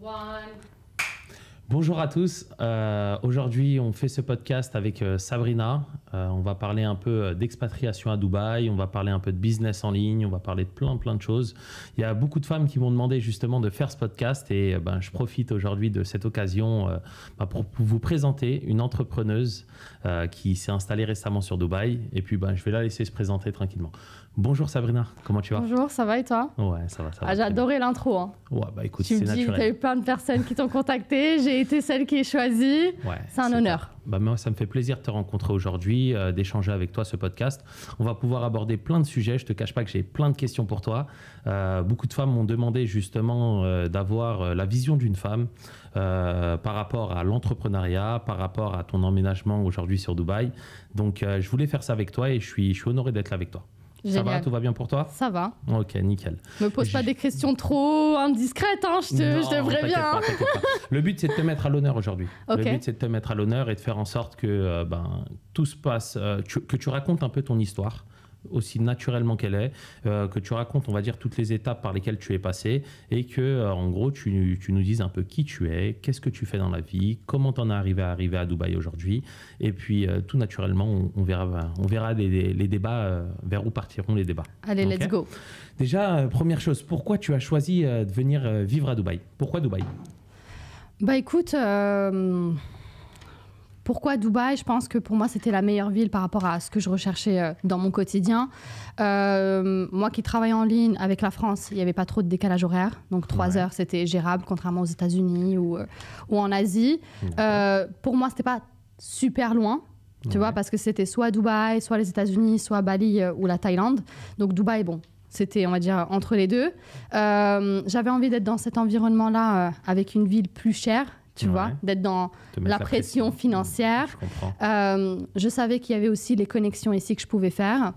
One. Bonjour à tous. Aujourd'hui, on fait ce podcast avec Sabrina. On va parler un peu d'expatriation à Dubaï. On va parler un peu de business en ligne. On va parler de plein de choses. Il y a beaucoup de femmes qui m'ont demandé justement de faire ce podcast et je profite aujourd'hui de cette occasion pour vous présenter une entrepreneuse qui s'est installée récemment sur Dubaï. Et puis, je vais la laisser se présenter tranquillement. Bonjour Sabrina, comment tu vas? Bonjour, ça va et toi? Ouais, ça va. J'ai adoré l'intro. Hein. Ouais, écoute, tu c'est me dis, naturel. tu as eu plein de personnes qui t'ont contacté, j'ai été celle qui est choisie. Ouais, c'est un honneur. Moi, ça me fait plaisir de te rencontrer aujourd'hui, d'échanger avec toi ce podcast. On va pouvoir aborder plein de sujets. Je te cache pas que j'ai plein de questions pour toi. Beaucoup de femmes m'ont demandé justement d'avoir la vision d'une femme par rapport à l'entrepreneuriat, par rapport à ton emménagement aujourd'hui sur Dubaï. Donc, je voulais faire ça avec toi et je suis honoré d'être là avec toi. Génial. Ça va, tout va bien pour toi? Ça va. Ok, nickel. Me pose pas des questions trop indiscrètes, hein, je te préviens. T'inquiète pas. Le but, c'est de te mettre à l'honneur aujourd'hui. Okay. Le but, c'est de te mettre à l'honneur et de faire en sorte que tout se passe, que tu racontes un peu ton histoire, aussi naturellement qu'elle est, que tu racontes, on va dire, toutes les étapes par lesquelles tu es passé et que, en gros, tu nous dises un peu qui tu es, qu'est-ce que tu fais dans la vie, comment tu en es arrivé à Dubaï aujourd'hui. Et puis, tout naturellement, on verra les débats, vers où partiront les débats. Allez, okay. Let's go. Déjà, première chose, pourquoi tu as choisi de venir vivre à Dubaï? Pourquoi Dubaï? Écoute, pourquoi Dubaï? Je pense que pour moi, c'était la meilleure ville par rapport à ce que je recherchais dans mon quotidien. Moi qui travaille en ligne avec la France, il n'y avait pas trop de décalage horaire. Donc 3 heures, c'était gérable, contrairement aux États-Unis ou en Asie. Pour moi, ce n'était pas super loin. Tu vois, parce que c'était soit Dubaï, soit les États-Unis, soit Bali ou la Thaïlande. Donc Dubaï, bon, c'était, on va dire, entre les deux. J'avais envie d'être dans cet environnement-là avec une ville plus chère. Tu vois, d'être dans la pression financière. Je comprends. Je savais qu'il y avait aussi les connexions ici que je pouvais faire.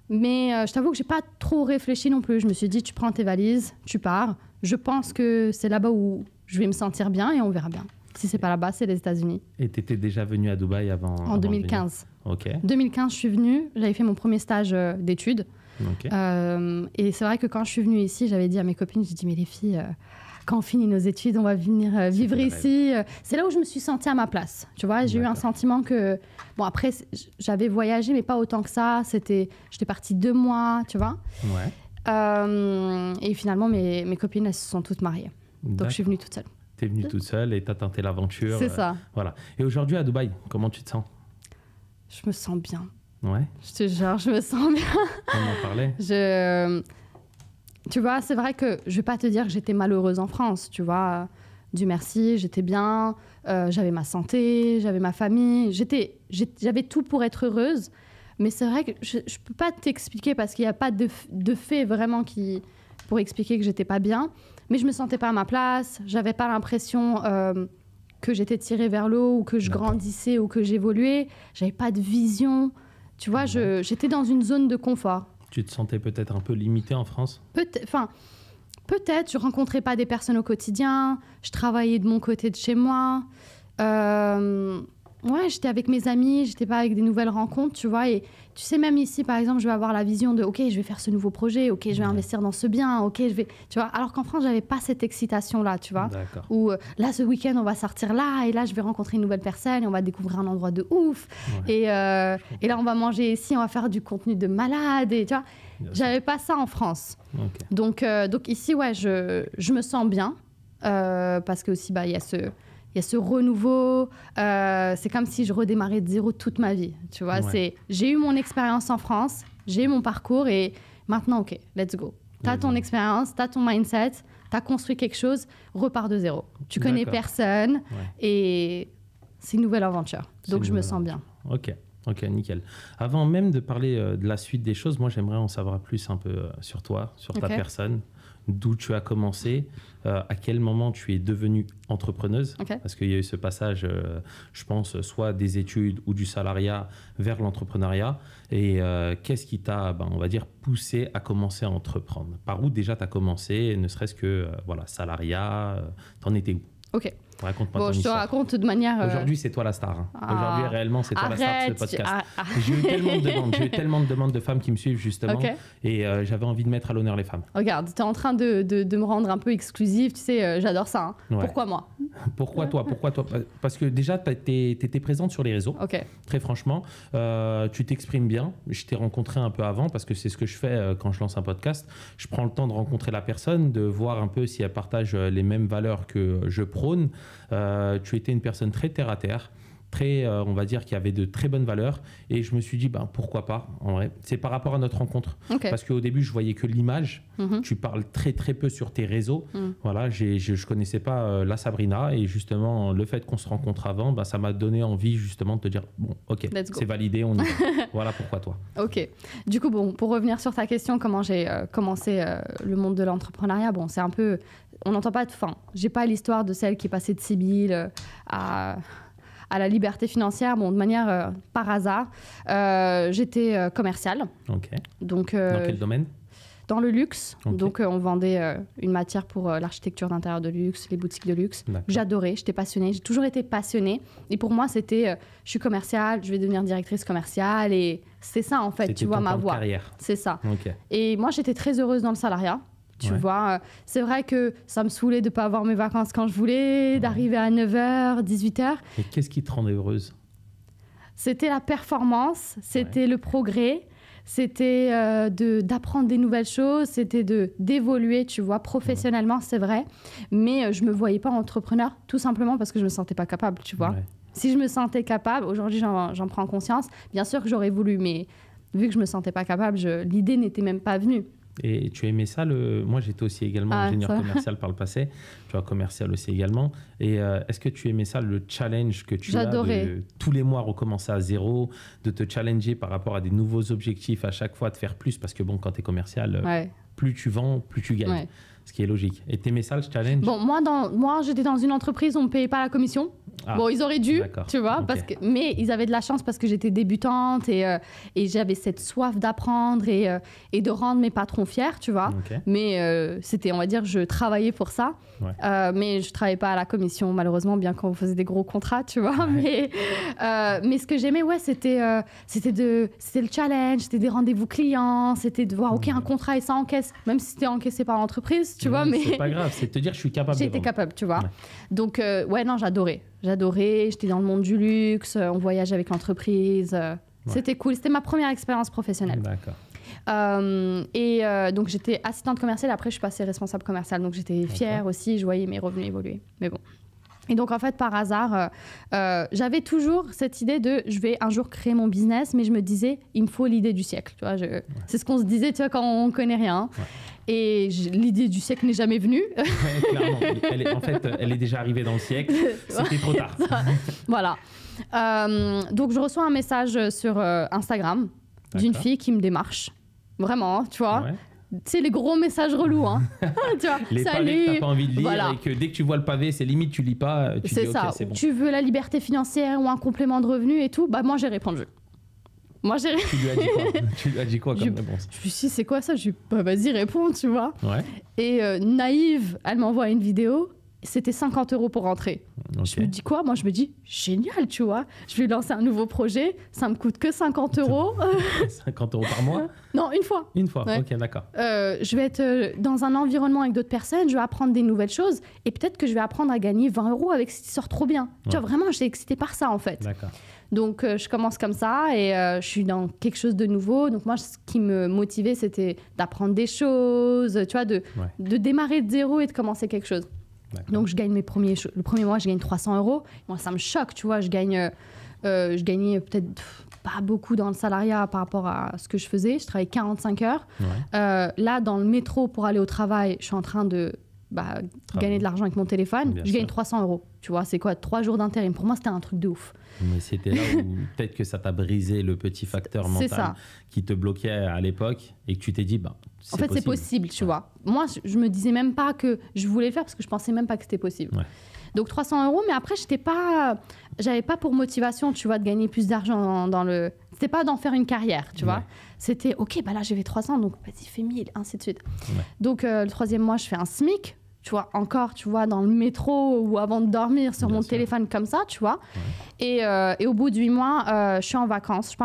Mais je t'avoue que je n'ai pas trop réfléchi non plus. Je me suis dit, tu prends tes valises, tu pars. Je pense que c'est là-bas où je vais me sentir bien et on verra bien. Si ce n'est pas là-bas, c'est les États-Unis. Et tu étais déjà venue à Dubaï avant? En 2015. Ok. 2015, je suis venue. J'avais fait mon premier stage d'études. Okay. Et c'est vrai que quand je suis venue ici, j'avais dit à mes copines, j'ai dit, mais les filles... quand on finit nos études, on va venir vivre ici. C'est là où je me suis sentie à ma place. Tu vois, j'ai eu un sentiment que... Bon, après, j'avais voyagé, mais pas autant que ça. J'étais partie 2 mois, tu vois. Et finalement, mes copines, elles se sont toutes mariées. Donc, je suis venue toute seule. Tu es venue toute seule et tu as tenté l'aventure. C'est ça. Voilà. Et aujourd'hui, à Dubaï, comment tu te sens? Je me sens bien. Ouais. Je te jure, je me sens bien. On en parlait. Tu vois, c'est vrai que je ne vais pas te dire que j'étais malheureuse en France, tu vois. Dieu merci, j'étais bien, j'avais ma santé, j'avais ma famille, j'avais tout pour être heureuse. Mais c'est vrai que je ne peux pas t'expliquer parce qu'il n'y a pas de fait vraiment pour expliquer que j'étais pas bien. Mais je ne me sentais pas à ma place, je n'avais pas l'impression que j'étais tirée vers le haut ou que je grandissais ou que j'évoluais. Je n'avais pas de vision. Tu vois, j'étais dans une zone de confort. Tu te sentais peut-être un peu limitée en France? Peut-être, je rencontrais pas des personnes au quotidien, je travaillais de mon côté de chez moi. J'étais avec mes amis, j'étais pas avec des nouvelles rencontres, tu vois. Et tu sais, même ici, par exemple, je vais avoir la vision de, OK, je vais faire ce nouveau projet, OK, je vais investir dans ce bien, OK, je vais... Tu vois, alors qu'en France, j'avais pas cette excitation-là, tu vois. Où là, ce week-end, on va sortir là, et là, je vais rencontrer une nouvelle personne, et on va découvrir un endroit de ouf. Et là, on va manger ici, on va faire du contenu de malade, et tu vois. J'avais pas ça en France. Donc ici, je me sens bien, parce que aussi, il y a ce renouveau, c'est comme si je redémarrais de zéro toute ma vie, tu vois. J'ai eu mon expérience en France, j'ai eu mon parcours et maintenant, OK, let's go. T'as ton expérience, t'as ton mindset, t'as construit quelque chose, repars de zéro. Tu connais personne et c'est une nouvelle aventure. Donc, je me sens bien. Ok, nickel. Avant même de parler de la suite des choses, moi, j'aimerais en savoir plus un peu sur toi, sur ta personne. D'où tu as commencé, à quel moment tu es devenue entrepreneuse, parce qu'il y a eu ce passage, je pense, soit des études ou du salariat vers l'entrepreneuriat. Et qu'est-ce qui t'a, on va dire, poussé à commencer à entreprendre? Par où déjà tu as commencé, ne serait-ce que salariat, t'en étais où? Ok. Raconte-moi Bon, ton je te histoire. raconte de manière... Aujourd'hui, c'est toi la star. Hein. Aujourd'hui, réellement, c'est toi la star de ce podcast. J'ai eu tellement de demandes de femmes qui me suivent, justement. Okay. Et j'avais envie de mettre à l'honneur les femmes. Regarde, tu es en train de me rendre un peu exclusive. Tu sais, j'adore ça. Hein. Ouais. Pourquoi moi? Pourquoi toi? Parce que déjà, tu étais présente sur les réseaux. Okay. Très franchement, tu t'exprimes bien. Je t'ai rencontré un peu avant parce que c'est ce que je fais quand je lance un podcast. Je prends le temps de rencontrer la personne, de voir un peu si elle partage les mêmes valeurs que je prône. Tu étais une personne très terre à terre, très, on va dire, qui avait de très bonnes valeurs. Et je me suis dit, pourquoi pas, en vrai. C'est par rapport à notre rencontre. Okay. Parce qu'au début, je voyais que l'image. Tu parles très, très peu sur tes réseaux. Voilà, je connaissais pas la Sabrina. Et justement, le fait qu'on se rencontre avant, ça m'a donné envie, justement, de te dire, bon, ok, c'est validé, on y va. Voilà pourquoi toi. Ok. Du coup, bon, pour revenir sur ta question, comment j'ai commencé le monde de l'entrepreneuriat, bon, c'est un peu... On n'entend pas de fin. J'ai pas l'histoire de celle qui est passée de Sibylle à la liberté financière, bon, de manière par hasard. J'étais commerciale. Ok. Donc, dans quel domaine? Dans le luxe. Okay. Donc, on vendait une matière pour l'architecture d'intérieur de luxe, les boutiques de luxe. J'adorais, j'étais passionnée. J'ai toujours été passionnée. Et pour moi, c'était, je suis commerciale, je vais devenir directrice commerciale. Et c'est ça, en fait, tu vois, ma voie. C'est ça. Okay. Et moi, j'étais très heureuse dans le salariat. Tu vois, c'est vrai que ça me saoulait de ne pas avoir mes vacances quand je voulais, d'arriver à 9h, 18h. Et qu'est-ce qui te rendait heureuse? C'était la performance, c'était le progrès, c'était d'apprendre des nouvelles choses, c'était d'évoluer, tu vois, professionnellement, c'est vrai. Mais je ne me voyais pas entrepreneur, tout simplement parce que je ne me sentais pas capable, tu vois. Si je me sentais capable, aujourd'hui j'en prends conscience, bien sûr que j'aurais voulu, mais vu que je ne me sentais pas capable, l'idée n'était même pas venue. Et tu aimais ça Moi, j'étais aussi également ingénieur commercial par le passé. Tu vois, commercial aussi également. Et est-ce que tu aimais ça, le challenge que tu as de tous les mois recommencer à zéro, de te challenger par rapport à des nouveaux objectifs à chaque fois, de faire plus? Parce que bon, quand tu es commercial, plus tu vends, plus tu gagnes. Ce qui est logique. Et tu aimais ça, le challenge? Bon, moi, j'étais dans une entreprise où on ne me payait pas la commission. Bon, ils auraient dû, tu vois, mais ils avaient de la chance parce que j'étais débutante et j'avais cette soif d'apprendre et de rendre mes patrons fiers, tu vois. Mais c'était, on va dire, je travaillais pour ça. Mais je ne travaillais pas à la commission, malheureusement, bien qu'on faisait des gros contrats, tu vois. Mais ce que j'aimais, c'était le challenge, c'était des rendez-vous clients, c'était de voir, OK, un contrat et ça encaisse, même si c'était encaissé par l'entreprise, tu vois. Mais c'est pas grave, c'est de te dire, je suis capable de vendre. J'étais capable, tu vois. Donc, non, j'adorais. J'étais dans le monde du luxe, on voyageait avec l'entreprise. C'était cool, c'était ma première expérience professionnelle. D'accord. Donc, j'étais assistante commerciale, après, je suis passée responsable commerciale. Donc, j'étais fière aussi, je voyais mes revenus évoluer. Mais bon. Et donc, en fait, par hasard, j'avais toujours cette idée de je vais un jour créer mon business, mais je me disais, il me faut l'idée du siècle. Tu vois, c'est ce qu'on se disait, tu vois, quand on ne connaît rien. Et l'idée du siècle n'est jamais venue. Clairement. En fait, elle est déjà arrivée dans le siècle. C'était trop tard. Voilà. Donc, je reçois un message sur Instagram d'une fille qui me démarche. Vraiment, tu vois. Tu sais, les gros messages relous, hein. Tu vois, les pavés que t'as pas envie de lire et que dès que tu vois le pavé, c'est limite, tu lis pas, tu dis ça. OK, c'est bon. Tu veux la liberté financière ou un complément de revenu et tout, moi j'ai répondu. Tu lui as dit quoi? Tu lui as dit quoi comme réponse? Je lui ai dit, c'est quoi ça? Je lui ai dit, vas-y, réponds, tu vois. Et naïve, elle m'envoie une vidéo. C'était 50 € pour rentrer. Je me dis quoi? Moi, je me dis, génial, tu vois. Je vais lancer un nouveau projet. Ça me coûte que 50 €. 50 € par mois? Non, une fois. Une fois, ok, d'accord. Je vais être dans un environnement avec d'autres personnes. Je vais apprendre des nouvelles choses. Et peut-être que je vais apprendre à gagner 20 € avec ce qui sort trop bien. Tu vois, vraiment, j'étais excitée par ça, en fait. D'accord. Donc, je commence comme ça et je suis dans quelque chose de nouveau. Donc, moi, ce qui me motivait, c'était d'apprendre des choses, tu vois, de démarrer de zéro et de commencer quelque chose. Donc, je gagne le premier mois, je gagne 300 €. Moi, ça me choque, tu vois. Je gagnais peut-être pas beaucoup dans le salariat par rapport à ce que je faisais. Je travaillais 45 heures. Là, dans le métro, pour aller au travail, je suis en train de gagner de l'argent avec mon téléphone. Je gagne 300 €. Tu vois, c'est quoi? 3 jours d'intérim. Pour moi, c'était un truc de ouf. Mais c'était là où peut-être que ça t'a brisé le petit facteur mental qui te bloquait à l'époque et que tu t'es dit, en fait, c'est possible, tu vois. Moi, je me disais même pas que je voulais le faire parce que je pensais même pas que c'était possible. Donc 300 €, mais après, j'avais pas pour motivation, tu vois, de gagner plus d'argent c'était pas d'en faire une carrière, tu vois. C'était, OK, là, j'ai fait 300, donc vas-y, fais 1000, ainsi de suite. Donc, le troisième mois, je fais un SMIC. tu vois, encore, tu vois, dans le métro ou avant de dormir sur Bien mon sûr. téléphone comme ça, tu vois. Et au bout de 8 mois, je suis en vacances. Je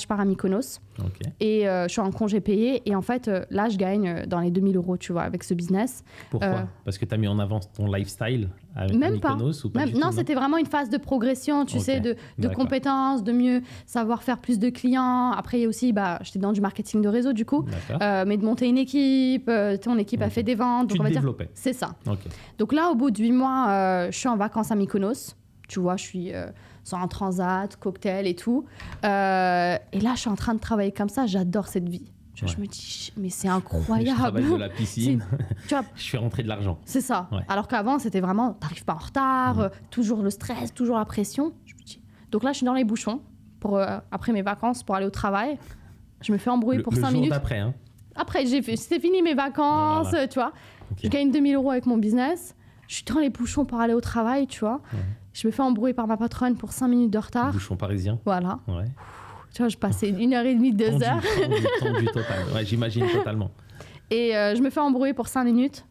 pars à Mykonos. Ok. Et je suis en congé payé. Et en fait, là, je gagne dans les 2000 €, tu vois, avec ce business. Pourquoi Parce que tu as mis en avant ton lifestyle à Même Mykonos ou pas du non, tout, c'était vraiment une phase de progression, tu Ok, sais, de d'accord. compétences, de mieux savoir faire plus de clients. Après, il y a aussi, j'étais dans du marketing de réseau, du coup. D'accord. Mais de monter une équipe, ton équipe a Ok. fait des ventes. Tu donc on te va dire, développais. c'est ça. Ok. Donc là, au bout de 8 mois, je suis en vacances à Mykonos. Tu vois, je suis sur un transat, cocktail et tout. Et là, je suis en train de travailler comme ça. J'adore cette vie. Tu vois, Ouais. je me dis, mais c'est Je incroyable. travaille de la piscine. Tu vois, Je fais rentrer de l'argent. c'est ça. Ouais. Alors qu'avant, c'était vraiment, t'arrives pas en retard, toujours le stress, toujours la pression. Je me dis... Donc là, je suis dans les bouchons après mes vacances pour aller au travail. Je me fais embrouiller pour 5 le jour minutes. d'après, hein. Après, c'était fini mes vacances, Voilà. tu vois. Ok. Je gagne 2000 € avec mon business. Je suis dans les bouchons pour aller au travail, tu vois. Ouais. Je me fais embrouiller par ma patronne pour 5 minutes de retard. Bouchon parisien. Voilà. Ouais. Tu vois, je passais 1h30, 2 Tendu, heures. tendu total. Ouais, j'imagine totalement. Et je me fais embrouiller pour 5 minutes.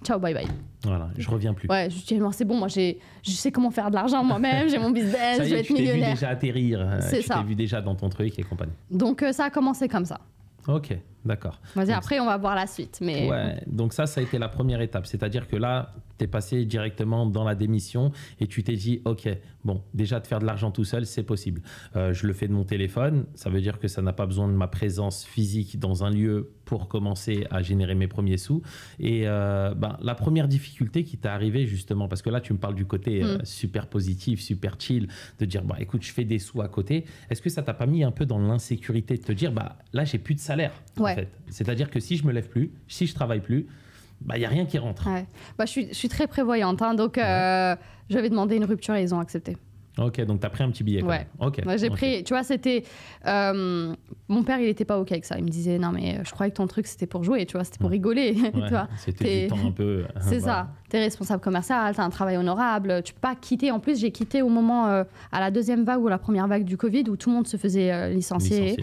Ciao, bye bye. Voilà, je reviens plus. Ouais, je dis, non, c'est bon, moi, je sais comment faire de l'argent moi-même, j'ai mon business, Ça je y vais est, être tu t'es vu millionnaire. déjà atterrir. C'est tu ça. t'es vu déjà dans ton truc et compagnie. Donc, ça a commencé comme ça. Ok, d'accord. Vas-y, Donc, après, on va voir la suite. Mais... Ouais, donc ça a été la première étape. C'est-à-dire que là, tu es passé directement dans la démission et tu t'es dit, OK, bon, déjà de faire de l'argent tout seul, c'est possible. Je le fais de mon téléphone. Ça veut dire que ça n'a pas besoin de ma présence physique dans un lieu pour commencer à générer mes premiers sous. Et la première difficulté qui t'est arrivée justement, parce que là, tu me parles du côté super positif, super chill, de dire, écoute, je fais des sous à côté. Est-ce que ça t'a pas mis un peu dans l'insécurité de te dire, là, j'ai plus de salaire, Ouais. en fait. C'est-à-dire que si je me lève plus, si je travaille plus, il n'y a rien qui rentre. Ouais. Je suis très prévoyante, hein, donc j'avais demandé une rupture et ils ont accepté. Ok, donc tu as pris un petit billet quand Ouais. même. Ok. Moi, j'ai ok. pris, tu vois, c'était... mon père, il était pas OK avec ça. Il me disait, non, mais je croyais que ton truc, c'était pour jouer, tu vois, c'était pour rigoler, tu Ouais, vois. c'était du temps un peu... C'est voilà. ça. T'es responsable commercial, t'as un travail honorable. Tu peux pas quitter. En plus, j'ai quitté au moment, à la deuxième vague ou la première vague du Covid, où tout le monde se faisait licencier.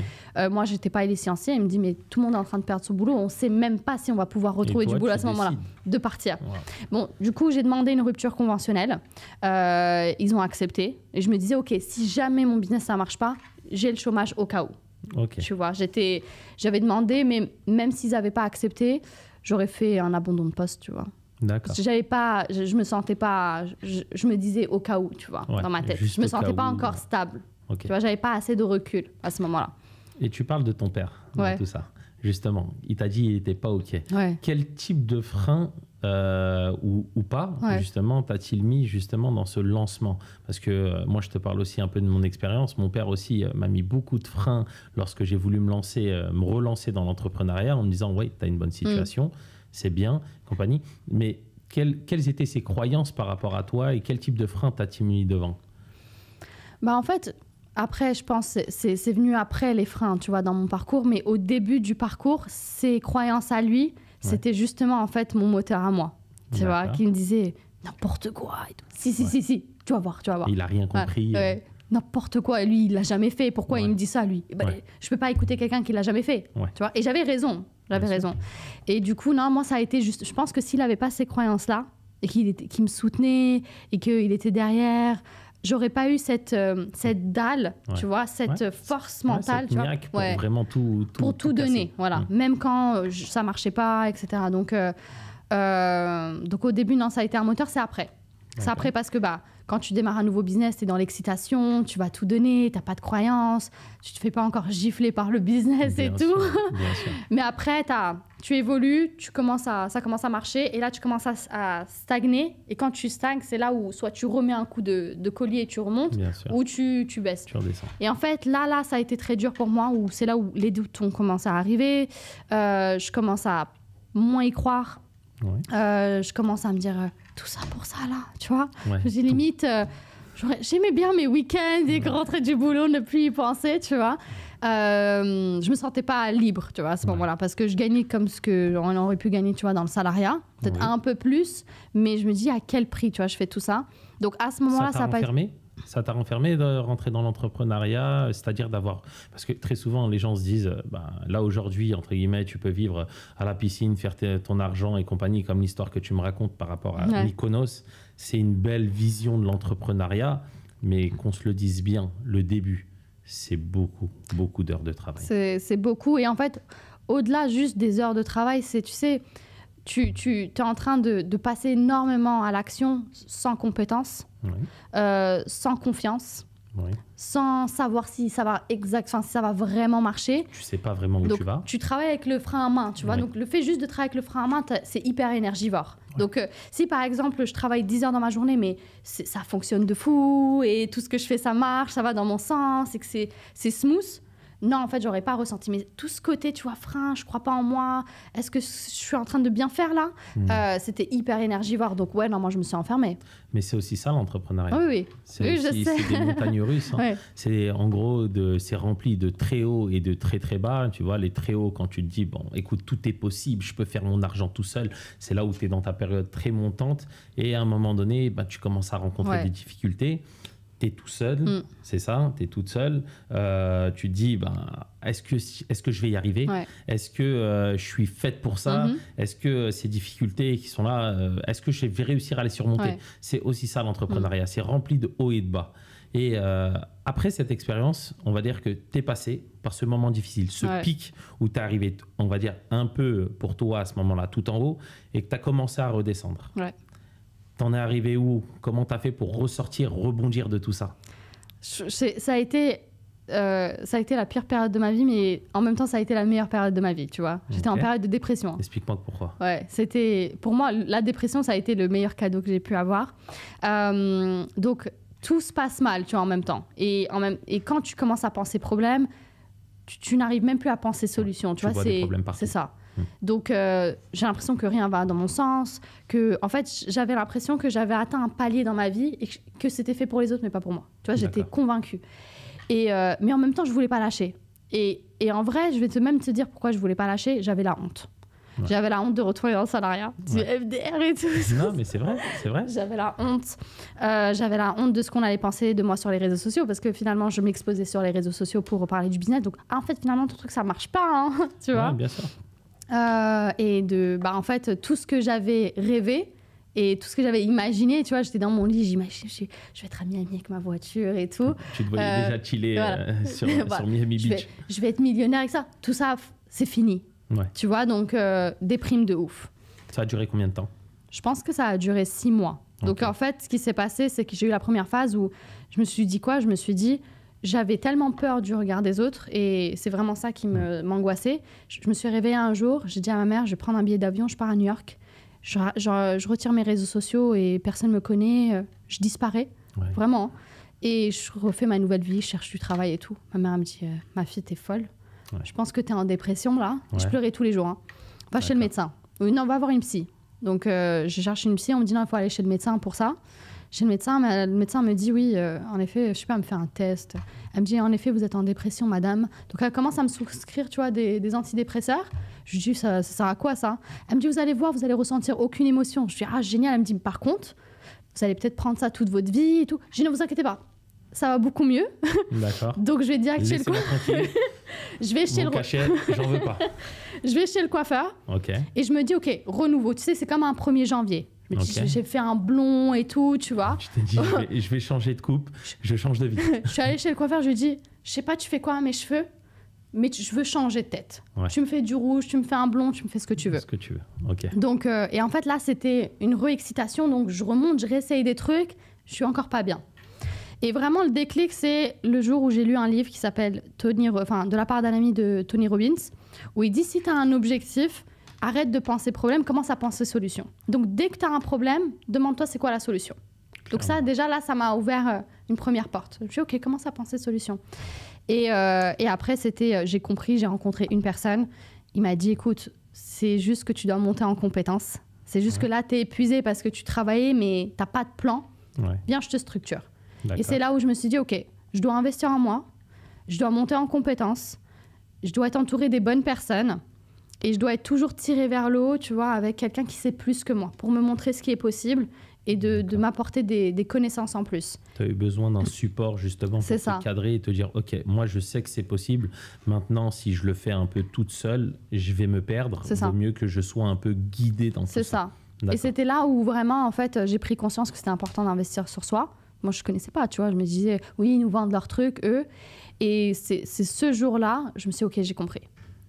Moi, j'étais pas licenciée. Il me dit, mais tout le monde est en train de perdre son boulot. On sait même pas si on va pouvoir retrouver du boulot à ce moment-là. De partir. Voilà. Bon, du coup, j'ai demandé une rupture conventionnelle. Ils ont accepté. Et je me disais, OK, si jamais mon business, ça marche pas, j'ai le chômage au cas où. Ok. Tu vois, j'avais demandé, mais même s'ils n'avaient pas accepté, j'aurais fait un abandon de poste, tu vois. D'accord. Je me sentais pas, je me disais au cas où, tu vois, Ouais, dans ma tête. juste Je me au cas sentais pas où. encore stable. Ok. Tu vois, j'avais pas assez de recul à ce moment-là. Et tu parles de ton père dans Ouais. tout ça. Justement, il t'a dit qu'il n'était pas OK. Ouais. Quel type de frein ou pas, Ouais. justement, t'a-t-il mis justement dans ce lancement? Parce que moi, je te parle aussi un peu de mon expérience. Mon père aussi m'a mis beaucoup de freins lorsque j'ai voulu me relancer dans l'entrepreneuriat en me disant, oui, tu as une bonne situation, c'est bien, compagnie. Mais quelles étaient ses croyances par rapport à toi et quel type de frein t'a-t-il mis devant? En fait, après, je pense, c'est venu après les freins, tu vois, dans mon parcours. Mais au début du parcours, ses croyances à lui, c'était justement, en fait, mon moteur à moi. Tu vois, qui me disait n'importe quoi. Et tout. Si, tu vas voir. Il n'a rien compris. Ouais. N'importe quoi. Et lui, il l'a jamais fait. Pourquoi il me dit ça, lui? Je peux pas écouter quelqu'un qui l'a jamais fait. Ouais. Tu vois. Et j'avais raison. Et du coup, non, moi, ça a été juste... Je pense que s'il avait pas ces croyances-là, et qu'il me soutenait, et qu'il était derrière... J'aurais pas eu cette dalle, tu vois, cette force mentale, cette tu vois, niaque pour vraiment tout donner, casser. voilà. Même quand ça marchait pas, etc. Donc au début, non, ça a été un moteur. C'est après. C'est après parce que quand tu démarres un nouveau business, tu es dans l'excitation, tu vas tout donner, tu n'as pas de croyances, tu te fais pas encore gifler par le business Bien et sûr, tout. bien sûr. Mais après, tu évolues, ça commence à marcher et là, tu commences à stagner. Et quand tu stagnes, c'est là où soit tu remets un coup de collier et tu remontes, ou tu baisses. Tu redescends. Et en fait, là, ça a été très dur pour moi, où c'est là où les doutes ont commencé à arriver. Je commence à moins y croire. Ouais. Je commence à me dire tout ça pour ça là, tu vois. Ouais, J'ai limite, j'aimais bien mes week-ends et rentrer du boulot, ne plus y penser, tu vois. Je me sentais pas libre, tu vois, à ce moment-là, parce que je gagnais comme ce qu'on aurait pu gagner, tu vois, dans le salariat, peut-être un peu plus, mais je me dis à quel prix, tu vois, je fais tout ça. Donc à ce moment-là, ça t'a enfermé? Ça t'a renfermé de rentrer dans l'entrepreneuriat, c'est-à-dire d'avoir... Parce que très souvent, les gens se disent, là aujourd'hui, entre guillemets, tu peux vivre à la piscine, faire ton argent et compagnie, comme l'histoire que tu me racontes par rapport à Mykonos. C'est une belle vision de l'entrepreneuriat, mais qu'on se le dise bien, le début, c'est beaucoup, beaucoup d'heures de travail. C'est beaucoup. Et en fait, au-delà juste des heures de travail, c'est, tu sais, tu es en train de passer énormément à l'action sans compétences, sans confiance, sans savoir si ça va si ça va vraiment marcher. Tu sais pas vraiment où donc, tu vas. Tu travailles avec le frein à main, tu vois. Donc le fait juste de travailler avec le frein à main, c'est hyper énergivore. Donc si par exemple je travaille 10 heures dans ma journée, mais ça fonctionne de fou et tout ce que je fais ça marche, ça va dans mon sens et que c'est smooth. Non, en fait, j'aurais pas ressenti. Mais tout ce côté, tu vois, frein, je crois pas en moi. Est-ce que je suis en train de bien faire là C'était hyper énergivore. Donc, non, moi, je me suis enfermée. Mais c'est aussi ça, l'entrepreneuriat. Oui. C'est des montagnes russes. Hein. C'est en gros, c'est rempli de très hauts et de très, très bas. Tu vois, les très hauts, quand tu te dis, bon, écoute, tout est possible, je peux faire mon argent tout seul. C'est là où tu es dans ta période très montante. Et à un moment donné, tu commences à rencontrer des difficultés. Tu es tout seul, c'est ça, tu es toute seule. Tu te dis, est-ce que je vais y arriver ? Est-ce que je suis faite pour ça ? Est-ce que ces difficultés qui sont là, est-ce que je vais réussir à les surmonter ? C'est aussi ça l'entrepreneuriat, c'est rempli de hauts et de bas. Et après cette expérience, on va dire que tu es passé par ce moment difficile, ce pic où tu es arrivé, on va dire, un peu pour toi à ce moment-là, tout en haut, et que tu as commencé à redescendre. T'en es arrivé où ? Comment t'as fait pour ressortir, rebondir de tout ça ? Ça a été la pire période de ma vie, mais en même temps, ça a été la meilleure période de ma vie, tu vois. J'étais en période de dépression. Explique-moi pourquoi. Pour moi, la dépression, ça a été le meilleur cadeau que j'ai pu avoir. Donc, tout se passe mal, tu vois, en même temps. Et quand tu commences à penser problème, tu n'arrives même plus à penser solution. Tu vois, des problèmes partout. C'est ça. Donc, j'ai l'impression que rien va dans mon sens, que, en fait, j'avais l'impression que j'avais atteint un palier dans ma vie et que c'était fait pour les autres, mais pas pour moi. Tu vois, j'étais convaincue. Mais en même temps, je voulais pas lâcher. Et en vrai, je vais même te dire pourquoi je voulais pas lâcher. J'avais la honte. J'avais la honte de retourner dans le salariat, du FDR et tout. Non, mais c'est vrai. J'avais la honte. J'avais la honte de ce qu'on allait penser de moi sur les réseaux sociaux, parce que finalement, je m'exposais sur les réseaux sociaux pour parler du business. Donc, en fait, finalement, ton truc, ça marche pas, hein, tu vois. Bien sûr. En fait, tout ce que j'avais rêvé et tout ce que j'avais imaginé, tu vois, j'étais dans mon lit, j'imaginais, je vais être à Miami avec ma voiture et tout. Tu te voyais déjà chiller sur Miami Beach. Je vais être millionnaire avec ça. Tout ça, c'est fini. Tu vois, donc déprime de ouf. Ça a duré combien de temps ? Je pense que ça a duré 6 mois. Donc en fait, ce qui s'est passé, c'est que j'ai eu la première phase où je me suis dit Je me suis dit, j'avais tellement peur du regard des autres et c'est vraiment ça qui m'angoissait. Je me suis réveillée un jour, j'ai dit à ma mère, je vais prendre un billet d'avion, je pars à New York. Je retire mes réseaux sociaux et personne ne me connaît, je disparais, vraiment. Et je refais ma nouvelle vie, je cherche du travail et tout. Ma mère me dit, ma fille, t'es folle. Je pense que t'es en dépression là. Je pleurais tous les jours. Hein. Va chez le médecin. Non, va voir une psy. Donc je cherche une psy, on me dit non, il faut aller chez le médecin pour ça. Chez le médecin me dit oui, en effet, je sais pas, elle me fait un test. Elle me dit en effet, vous êtes en dépression, madame. Donc elle commence à me souscrire, tu vois, des antidépresseurs. Je lui dis ça sert à quoi ça ? Elle me dit vous allez voir, vous allez ressentir aucune émotion. Je dis génial. Elle me dit par contre, vous allez peut-être prendre ça toute votre vie et tout. Je dis ne vous inquiétez pas, ça va beaucoup mieux. D'accord. Donc je vais direct chez le coiffeur. Je vais chez j'en veux pas. Je vais chez le coiffeur. Et je me dis ok, renouveau. Tu sais, c'est comme un 1er janvier. Je me dis, j'ai fait un blond et tout, tu vois. Je t'ai dit, je vais changer de coupe, je change de vie. Je suis allée chez le coiffeur, je lui ai dit, je sais pas, tu fais quoi à mes cheveux, mais je veux changer de tête. Tu me fais du rouge, tu me fais un blond, tu me fais ce que tu veux. Ce que tu veux, Donc, et en fait, là, c'était une re-excitation. Donc, je remonte, je réessaye des trucs, je suis encore pas bien. Et vraiment, le déclic, c'est le jour où j'ai lu un livre qui s'appelle de la part d'un ami de Tony Robbins, où il dit, si tu as un objectif, arrête de penser problème, commence à penser solution. Donc, dès que tu as un problème, demande-toi c'est quoi la solution. Donc ça, déjà, là, ça m'a ouvert une première porte. Je me suis dit, OK, commence à penser solution. Et après, j'ai compris, j'ai rencontré une personne. Il m'a dit, écoute, c'est juste que tu dois monter en compétences. C'est juste que là, tu es épuisé parce que tu travaillais, mais tu n'as pas de plan. Viens, je te structure. D'accord. Et c'est là où je me suis dit, OK, je dois investir en moi, je dois monter en compétences, je dois être entourée des bonnes personnes. Et je dois être toujours tirée vers le haut, tu vois, avec quelqu'un qui sait plus que moi, pour me montrer ce qui est possible et de m'apporter des connaissances en plus. Tu as eu besoin d'un support justement pour te cadrer et te dire ok, moi je sais que c'est possible, maintenant si je le fais un peu toute seule, je vais me perdre, il vaut mieux que je sois un peu guidée dans tout ça. C'est ça. Et c'était là où vraiment en fait j'ai pris conscience que c'était important d'investir sur soi. Moi je connaissais pas, tu vois, je me disais oui ils nous vendent leurs trucs eux, et c'est ce jour-là je me suis dit ok j'ai compris.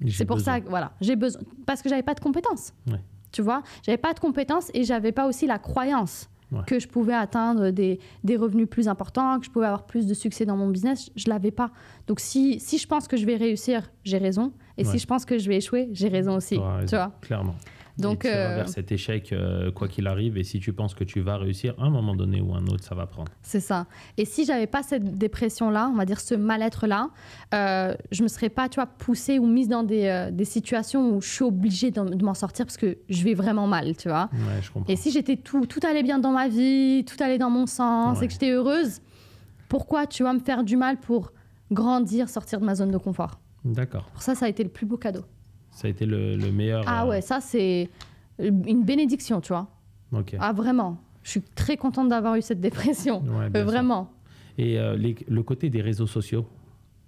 C'est pour ça que voilà, j'ai besoin, parce que j'avais pas de compétences. Ouais. Tu vois, j'avais pas de compétences et j'avais pas aussi la croyance que je pouvais atteindre des revenus plus importants, que je pouvais avoir plus de succès dans mon business. Je l'avais pas. Donc si je pense que je vais réussir, j'ai raison. Et si je pense que je vais échouer, j'ai raison aussi. Tu vois, clairement. Donc, tu vas vers cet échec, quoi qu'il arrive, et si tu penses que tu vas réussir, à un moment donné ou un autre, ça va prendre. C'est ça. Et si j'avais pas cette dépression-là, on va dire ce mal-être-là, je me serais pas, tu vois, poussée ou mise dans des situations où je suis obligée de m'en sortir parce que je vais vraiment mal, tu vois. Ouais, je comprends. Et si j'étais tout allait bien dans ma vie, tout allait dans mon sens, et que j'étais heureuse, pourquoi, tu vas me faire du mal pour grandir, sortir de ma zone de confort? D'accord. Pour ça a été le plus beau cadeau. Ça a été le meilleur... Ah ouais, ça c'est une bénédiction, tu vois. Okay. Ah vraiment, je suis très contente d'avoir eu cette dépression, vraiment. Et le côté des réseaux sociaux,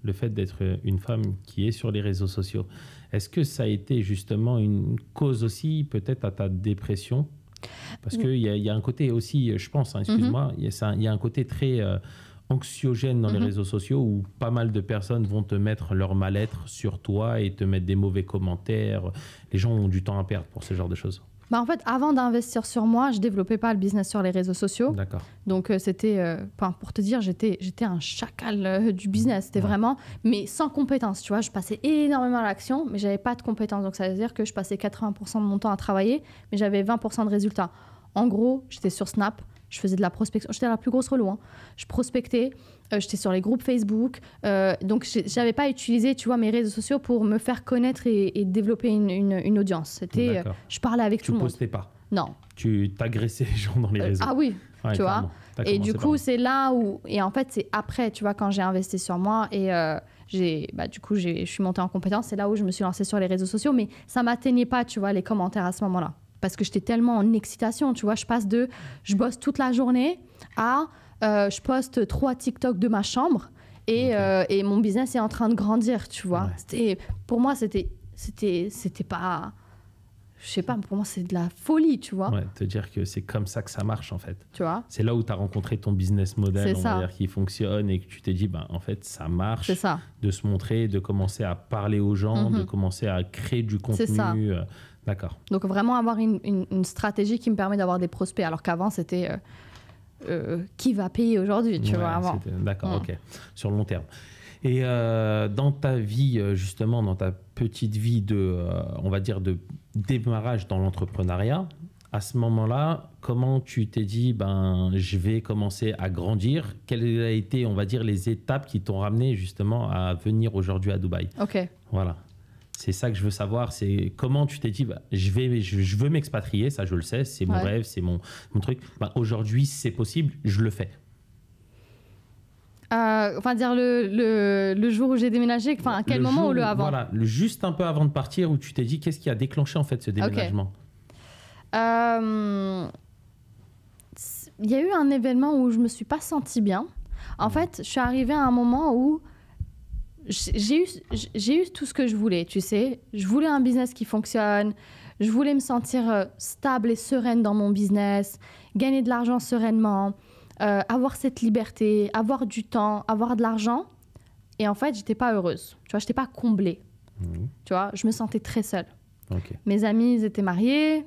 le fait d'être une femme qui est sur les réseaux sociaux, est-ce que ça a été justement une cause aussi peut-être à ta dépression? Parce qu'il y a un côté aussi, je pense, hein, excuse-moi, il y a un côté très... anxiogène dans les réseaux sociaux où pas mal de personnes vont te mettre leur mal-être sur toi et te mettre des mauvais commentaires. Les gens ont du temps à perdre pour ce genre de choses. Bah en fait, avant d'investir sur moi, je développais pas le business sur les réseaux sociaux. D'accord. Donc c'était, pour te dire, j'étais un chacal du business. C'était vraiment, mais sans compétences. Tu vois, je passais énormément à l'action, mais j'avais pas de compétences. Donc ça veut dire que je passais 80% de mon temps à travailler, mais j'avais 20% de résultats. En gros, j'étais sur Snap. Je faisais de la prospection. J'étais la plus grosse relou. Hein. Je prospectais. J'étais sur les groupes Facebook. Donc, je n'avais pas utilisé, tu vois, mes réseaux sociaux pour me faire connaître et développer une audience. C'était, je parlais avec tout le monde. Tu ne postais pas? Non. Tu t'agressais les gens dans les réseaux? Ah oui, tu vois. Et du coup, c'est là où... Et en fait, c'est après, tu vois, quand j'ai investi sur moi et du coup, je suis montée en compétence. C'est là où je me suis lancée sur les réseaux sociaux. Mais ça ne m'atteignait pas, tu vois, les commentaires à ce moment-là. Parce que j'étais tellement en excitation, tu vois, je passe de je bosse toute la journée à je poste 3 TikTok de ma chambre et mon business est en train de grandir, tu vois. Ouais. Pour moi, c'était pas... Je sais pas, pour moi, c'est de la folie, tu vois. Ouais, te dire que c'est comme ça que ça marche, en fait. Tu vois. C'est là où tu as rencontré ton business model, on va dire, qui fonctionne et que tu t'es dit, en fait, ça marche. C'est ça. De se montrer, de commencer à parler aux gens, de commencer à créer du contenu. C'est ça. D'accord. Donc, vraiment avoir une stratégie qui me permet d'avoir des prospects, alors qu'avant, c'était qui va payer aujourd'hui, tu vois, avant. D'accord, ok. Sur le long terme. Et dans ta vie, justement, dans ta petite vie on va dire, de démarrage dans l'entrepreneuriat, à ce moment-là, comment tu t'es dit, je vais commencer à grandir? Quelles ont été, on va dire, les étapes qui t'ont ramené justement à venir aujourd'hui à Dubaï? Ok. Voilà. C'est ça que je veux savoir, c'est comment tu t'es dit, je veux m'expatrier, ça je le sais, c'est mon rêve, c'est mon truc. Aujourd'hui, c'est possible, je le fais. Enfin, dire le jour où j'ai déménagé, à quel moment ou le avant? Voilà, juste un peu avant de partir, où tu t'es dit, qu'est-ce qui a déclenché en fait ce déménagement? Il y a eu un événement où je me suis pas sentie bien. En fait, je suis arrivée à un moment où j'ai eu tout ce que je voulais, tu sais. Je voulais un business qui fonctionne. Je voulais me sentir stable et sereine dans mon business, gagner de l'argent sereinement, avoir cette liberté, avoir du temps, avoir de l'argent. Et en fait, j'étais pas heureuse. Tu vois, j'étais pas comblée. Tu vois, je me sentais très seule. Okay. Mes amis, ils étaient mariés.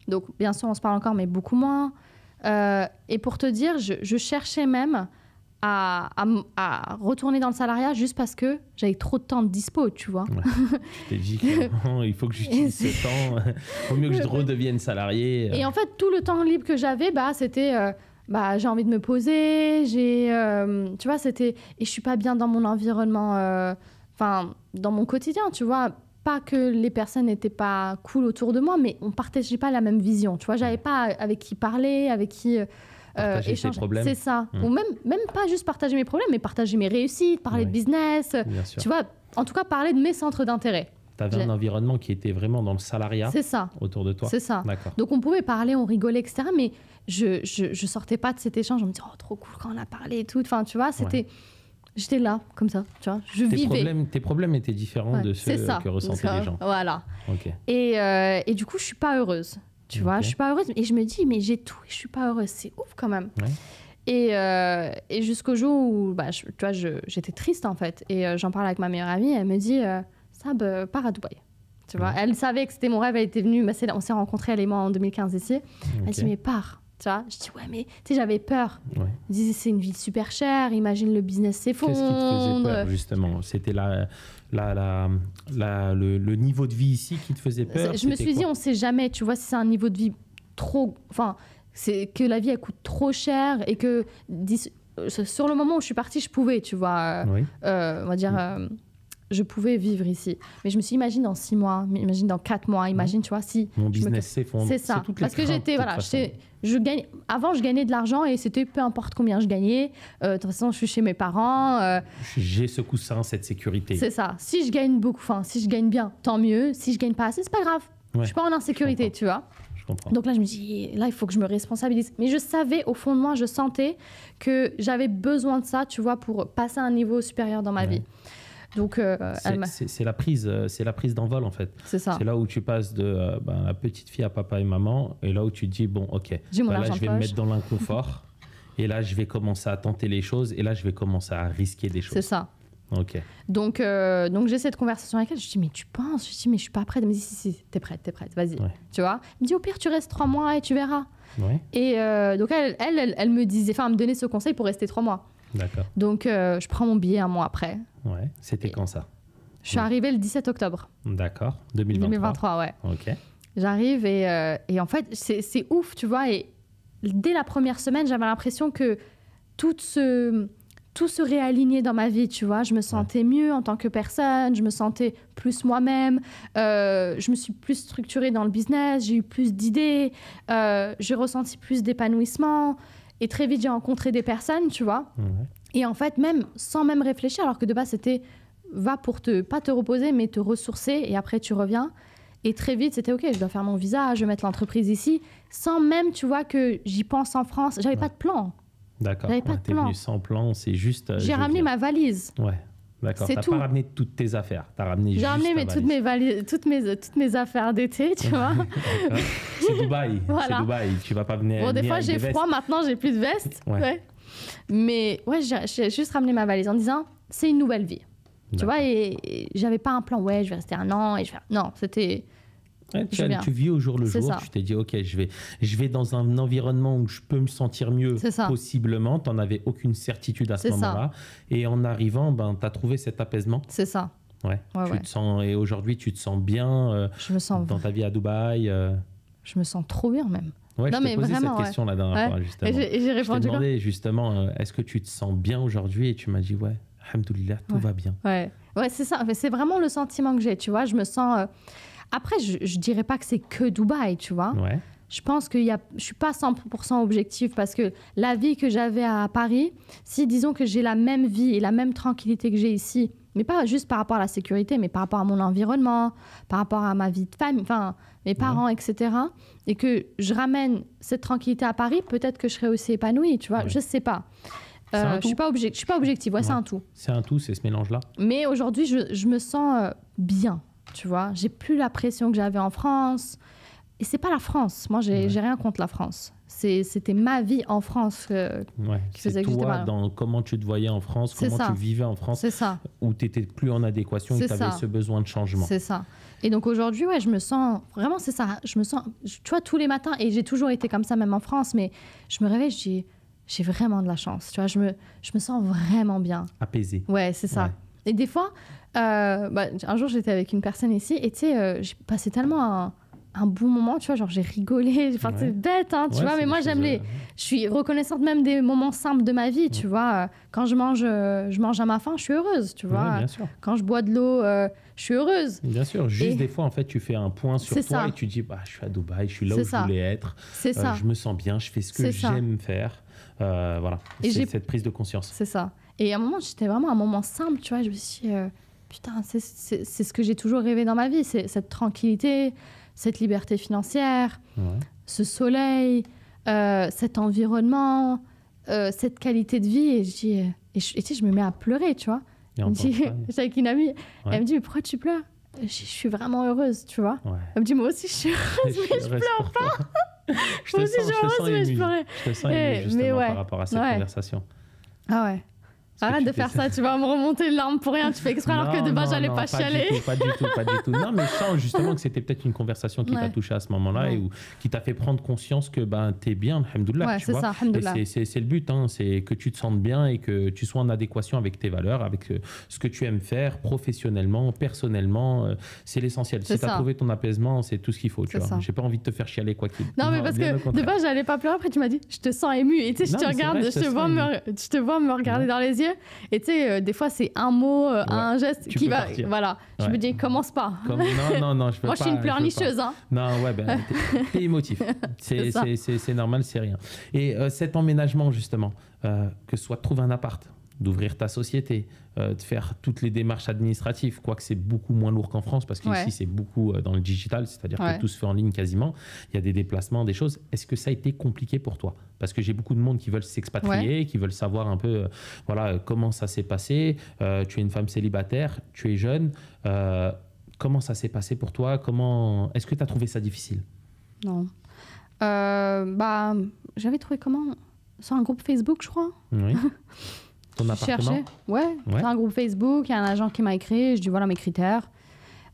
Donc, bien sûr, on se parle encore, mais beaucoup moins. Et pour te dire, je cherchais même à retourner dans le salariat juste parce que j'avais trop de temps de dispo, tu vois. Ouais. Tu t'es dit qu'il faut que j'utilise ce temps. Il vaut mieux que je redevienne salarié. Et en fait, tout le temps libre que j'avais, c'était... j'ai envie de me poser, tu vois, c'était... Et je suis pas bien dans mon environnement, dans mon quotidien, tu vois. Pas que les personnes n'étaient pas cool autour de moi, mais on partageait pas la même vision, tu vois. J'avais pas avec qui parler, avec qui... échanger. C'est ça. Ou même pas juste partager mes problèmes, mais partager mes réussites, parler de business. Tu vois, en tout cas, parler de mes centres d'intérêt. Tu avais un environnement qui était vraiment dans le salariat autour de toi. C'est ça. D'accord. Donc on pouvait parler, on rigolait, etc. Mais je sortais pas de cet échange. On me disait, oh, trop cool quand on a parlé et tout. Enfin, tu vois, c'était... J'étais là, comme ça, tu vois. Je vivais. Tes problèmes étaient différents de ceux que ressentaient les gens. Voilà. Okay. Et du coup, je suis pas heureuse. Tu vois, je suis pas heureuse. Et je me dis, mais j'ai tout et je suis pas heureuse. C'est ouf quand même. Ouais. Et jusqu'au jour où, tu vois, j'étais triste en fait. Et j'en parle avec ma meilleure amie. Elle me dit, Sab, pars à Dubaï. Tu vois, elle savait que c'était mon rêve. Elle était venue. On s'est rencontrés, elle et moi, en 2015 ici. Elle dit, mais pars. Tu vois, je dis, ouais, mais tu sais, j'avais peur. Je disais, c'est une ville super chère. Imagine le business s'effondre. Qu'est-ce qui te faisait peur, justement? C'était le niveau de vie ici qui te faisait peur? Je me suis dit, on sait jamais, tu vois, si c'est un niveau de vie trop... Enfin, c'est que la vie, elle coûte trop cher et que sur le moment où je suis partie, je pouvais, tu vois, on va dire... je pouvais vivre ici. Mais je me suis dit, imagine dans 6 mois, imagine dans 4 mois, imagine, tu vois, si... Mon business s'effondre. C'est ça. Parce que j'étais, voilà, avant, je gagnais de l'argent et c'était peu importe combien je gagnais. De toute façon, je suis chez mes parents. J'ai ce coussin, cette sécurité. C'est ça. Si je gagne beaucoup, si je gagne bien, tant mieux. Si je gagne pas assez, c'est pas grave. Je suis pas en insécurité, tu vois. Je comprends. Donc là, je me dis, là, il faut que je me responsabilise. Mais je savais, au fond de moi, je sentais que j'avais besoin de ça, tu vois, pour passer à un niveau supérieur dans ma vie. Donc, c'est la prise d'envol en fait. C'est ça. C'est là où tu passes de la petite fille à papa et maman, et là où tu te dis bon ok, là je vais me mettre dans l'inconfort, et là je vais commencer à tenter les choses, et là je vais commencer à risquer des choses. C'est ça. Ok. Donc j'ai cette conversation avec elle. Je dis mais tu penses? Je dis mais je suis pas prête. Elle me dit si t'es prête, vas-y. Tu vois. Elle me dit au pire tu restes 3 mois et tu verras. Et donc elle me disait, elle me donnait ce conseil pour rester 3 mois. D'accord. Donc, je prends mon billet 1 mois après. Ouais. C'était quand ça? Je suis arrivée le 17 octobre. D'accord. 2023, ouais. Ok. J'arrive et en fait, c'est ouf, tu vois. Et dès la première semaine, j'avais l'impression que tout se réalignait dans ma vie, tu vois. Je me sentais mieux en tant que personne, je me sentais plus moi-même, je me suis plus structurée dans le business, j'ai eu plus d'idées, j'ai ressenti plus d'épanouissement. Et très vite, j'ai rencontré des personnes, tu vois. Et en fait, même sans même réfléchir, alors que de base, c'était va pour pas te reposer, mais te ressourcer et après, tu reviens. Et très vite, c'était OK, je dois faire mon visa, je vais mettre l'entreprise ici, sans même, tu vois, que j'y pense en France. J'avais pas de plan. D'accord. J'avais pas de t'es plan. Venu sans plan, c'est juste... J'ai ramené ma valise. Ouais. D'accord. T'as pas ramené toutes tes affaires. J'ai ramené toutes mes valises, toutes mes affaires d'été, tu vois. C'est Dubaï. Voilà. C'est Dubaï. Tu vas pas venir. Bon, des fois j'ai froid, maintenant j'ai plus de veste. Mais j'ai juste ramené ma valise en disant c'est une nouvelle vie. Tu vois, et j'avais pas un plan. Ouais, je vais rester 1 an et je vais. Non, c'était. Tu vis au jour le jour, tu t'es dit ok, je vais dans un environnement où je peux me sentir mieux possiblement, tu n'en avais aucune certitude à ce moment-là, et en arrivant, tu as trouvé cet apaisement. C'est ça. Te sens, et aujourd'hui tu te sens bien je me sens dans ta vie à Dubaï Je me sens trop bien même. Ouais, je t'ai posé cette question la dernière fois justement. Et j'ai répondu. Je t'ai demandé justement, est-ce que tu te sens bien aujourd'hui, et tu m'as dit ouais, alhamdoulilah, tout va bien. Ouais, c'est ça, c'est vraiment le sentiment que j'ai, tu vois, je me sens... Après, je dirais pas que c'est que Dubaï, tu vois. Je pense que je suis pas 100% objective parce que la vie que j'avais à Paris, si disons que j'ai la même vie et la même tranquillité que j'ai ici, mais pas juste par rapport à la sécurité, mais par rapport à mon environnement, par rapport à ma vie de famille, enfin mes parents, etc. Et que je ramène cette tranquillité à Paris, peut-être que je serais aussi épanouie, tu vois. Je sais pas. Je suis pas objective. C'est un tout. C'est un tout, c'est ce mélange-là. Mais aujourd'hui, je me sens bien. Tu vois, j'ai plus la pression que j'avais en France. Et c'est pas la France. Moi, j'ai rien contre la France. C'était ma vie en France qui faisait que j'étais mal. Dans comment tu te voyais en France, comment tu vivais en France, où tu n'étais plus en adéquation, et tu avais ce besoin de changement. C'est ça. Et donc aujourd'hui, je me sens... Vraiment, c'est ça. Je me sens... Tu vois, tous les matins, et j'ai toujours été comme ça, même en France, mais je me réveille, je dis, j'ai vraiment de la chance. Tu vois, je me sens vraiment bien. Apaisée. Ouais, c'est ça. Et des fois... un jour, j'étais avec une personne ici et tu sais, j'ai passé tellement un bon moment, tu vois, genre j'ai rigolé, enfin c'est bête, hein, tu vois, mais moi je suis reconnaissante même des moments simples de ma vie, tu vois, quand je mange à ma faim, je suis heureuse, tu vois, bien sûr. Quand je bois de l'eau, je suis heureuse. Bien sûr, juste des fois, en fait, tu fais un point sur toi et tu dis, je suis à Dubaï, je suis là où je voulais être, je me sens bien, je fais ce que j'aime faire, voilà, c'est cette prise de conscience. C'est ça. Et à un moment, c'était vraiment un moment simple, tu vois, je me suis dit, putain, c'est ce que j'ai toujours rêvé dans ma vie, c'est cette tranquillité, cette liberté financière, ce soleil, cet environnement, cette qualité de vie. Et tu sais, je me mets à pleurer, tu vois. J'étais avec une amie, elle me dit, mais pourquoi tu pleures? Je suis vraiment heureuse, tu vois. Elle me dit, moi aussi, je suis heureuse, mais je pleure pas. Je te sens ému justement par rapport à cette conversation. Ah ouais. Arrête de faire ça, tu vas me remonter les larmes pour rien, tu fais exprès alors que de base j'allais pas chialer. Pas du tout. Non, mais je sens justement que c'était peut-être une conversation qui t'a touché à ce moment-là et qui t'a fait prendre conscience que t'es bien, alhamdoulilah. Ouais, c'est ça, alhamdoulilah. C'est le but, hein, c'est que tu te sentes bien et que tu sois en adéquation avec tes valeurs, avec ce que tu aimes faire professionnellement, personnellement. C'est l'essentiel. Si tu as trouvé ton apaisement, c'est tout ce qu'il faut. J'ai pas envie de te faire chialer quoi qu'il. Non, mais parce que de base j'allais pas pleurer, après tu m'as dit, je te sens ému. Et tu sais, je te regarde, je te vois me regarder dans les yeux. Et tu sais, des fois, c'est un mot, un geste qui va. Partir. Voilà. Je me dis, commence pas. Non, je peux pas. Moi, je suis une pleurnicheuse. Hein. Non, t'es émotif. C'est normal, c'est rien. Et cet emménagement, justement, que ce soit de trouver un appart, d'ouvrir ta société, de faire toutes les démarches administratives, quoique c'est beaucoup moins lourd qu'en France, parce qu'ici, c'est beaucoup dans le digital, c'est-à-dire que tout se fait en ligne quasiment. Il y a des déplacements, des choses. Est-ce que ça a été compliqué pour toi? Parce que j'ai beaucoup de monde qui veulent s'expatrier, qui veulent savoir un peu comment ça s'est passé. Tu es une femme célibataire, tu es jeune. Comment ça s'est passé pour toi? Est-ce que tu as trouvé ça difficile? Non. J'avais trouvé comment? Sur un groupe Facebook, je crois. Oui. Ton appartement? Ouais. Sur un groupe Facebook, il y a un agent qui m'a écrit, je dis voilà mes critères.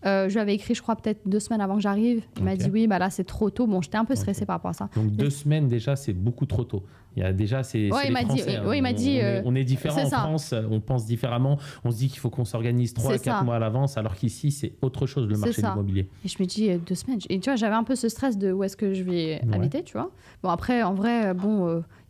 Je lui avais écrit, je crois, peut-être 2 semaines avant que j'arrive. Il m'a dit oui, là c'est trop tôt. Bon, j'étais un peu stressée par rapport à ça. Donc 2 semaines déjà, c'est beaucoup trop tôt. Il y a déjà, c'est il m'a dit, il m'a dit. On est différents en France, on pense différemment. On se dit qu'il faut qu'on s'organise 3-4 mois à l'avance, alors qu'ici, c'est autre chose, le marché de l'immobilier. Et je me dis 2 semaines. Et tu vois, j'avais un peu ce stress de où est-ce que je vais habiter, tu vois. Bon, après, en vrai,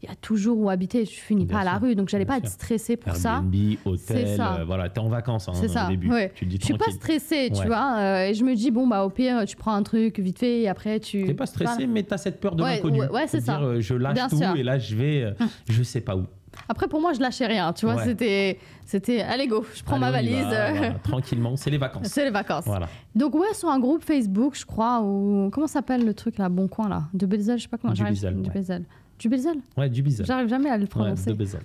il y a toujours où habiter. Je finis pas à la rue, donc j'allais pas être stressée pour Airbnb, hôtel, voilà, t'es en vacances au début. Tu te dis tranquille. Je suis pas stressée, tu vois. Et je me dis au pire, tu prends un truc vite fait et après tu. T'es pas stressée, mais t'as cette peur de l'inconnu. Ouais, c'est ça. Dire, je lâche tout et là je vais, je sais pas où. Après, pour moi, je lâchais rien, tu vois. C'était, allez go, je prends ma valise. Tranquillement, c'est les vacances. C'est les vacances. Voilà. Donc sur un groupe Facebook, je crois, ou comment s'appelle le truc là, Bon Coin là, de Bezel, je sais pas comment. Dubizel. Du Bezel. Ouais, du Bezel. J'arrive jamais à le prononcer. Ouais, de Bezel.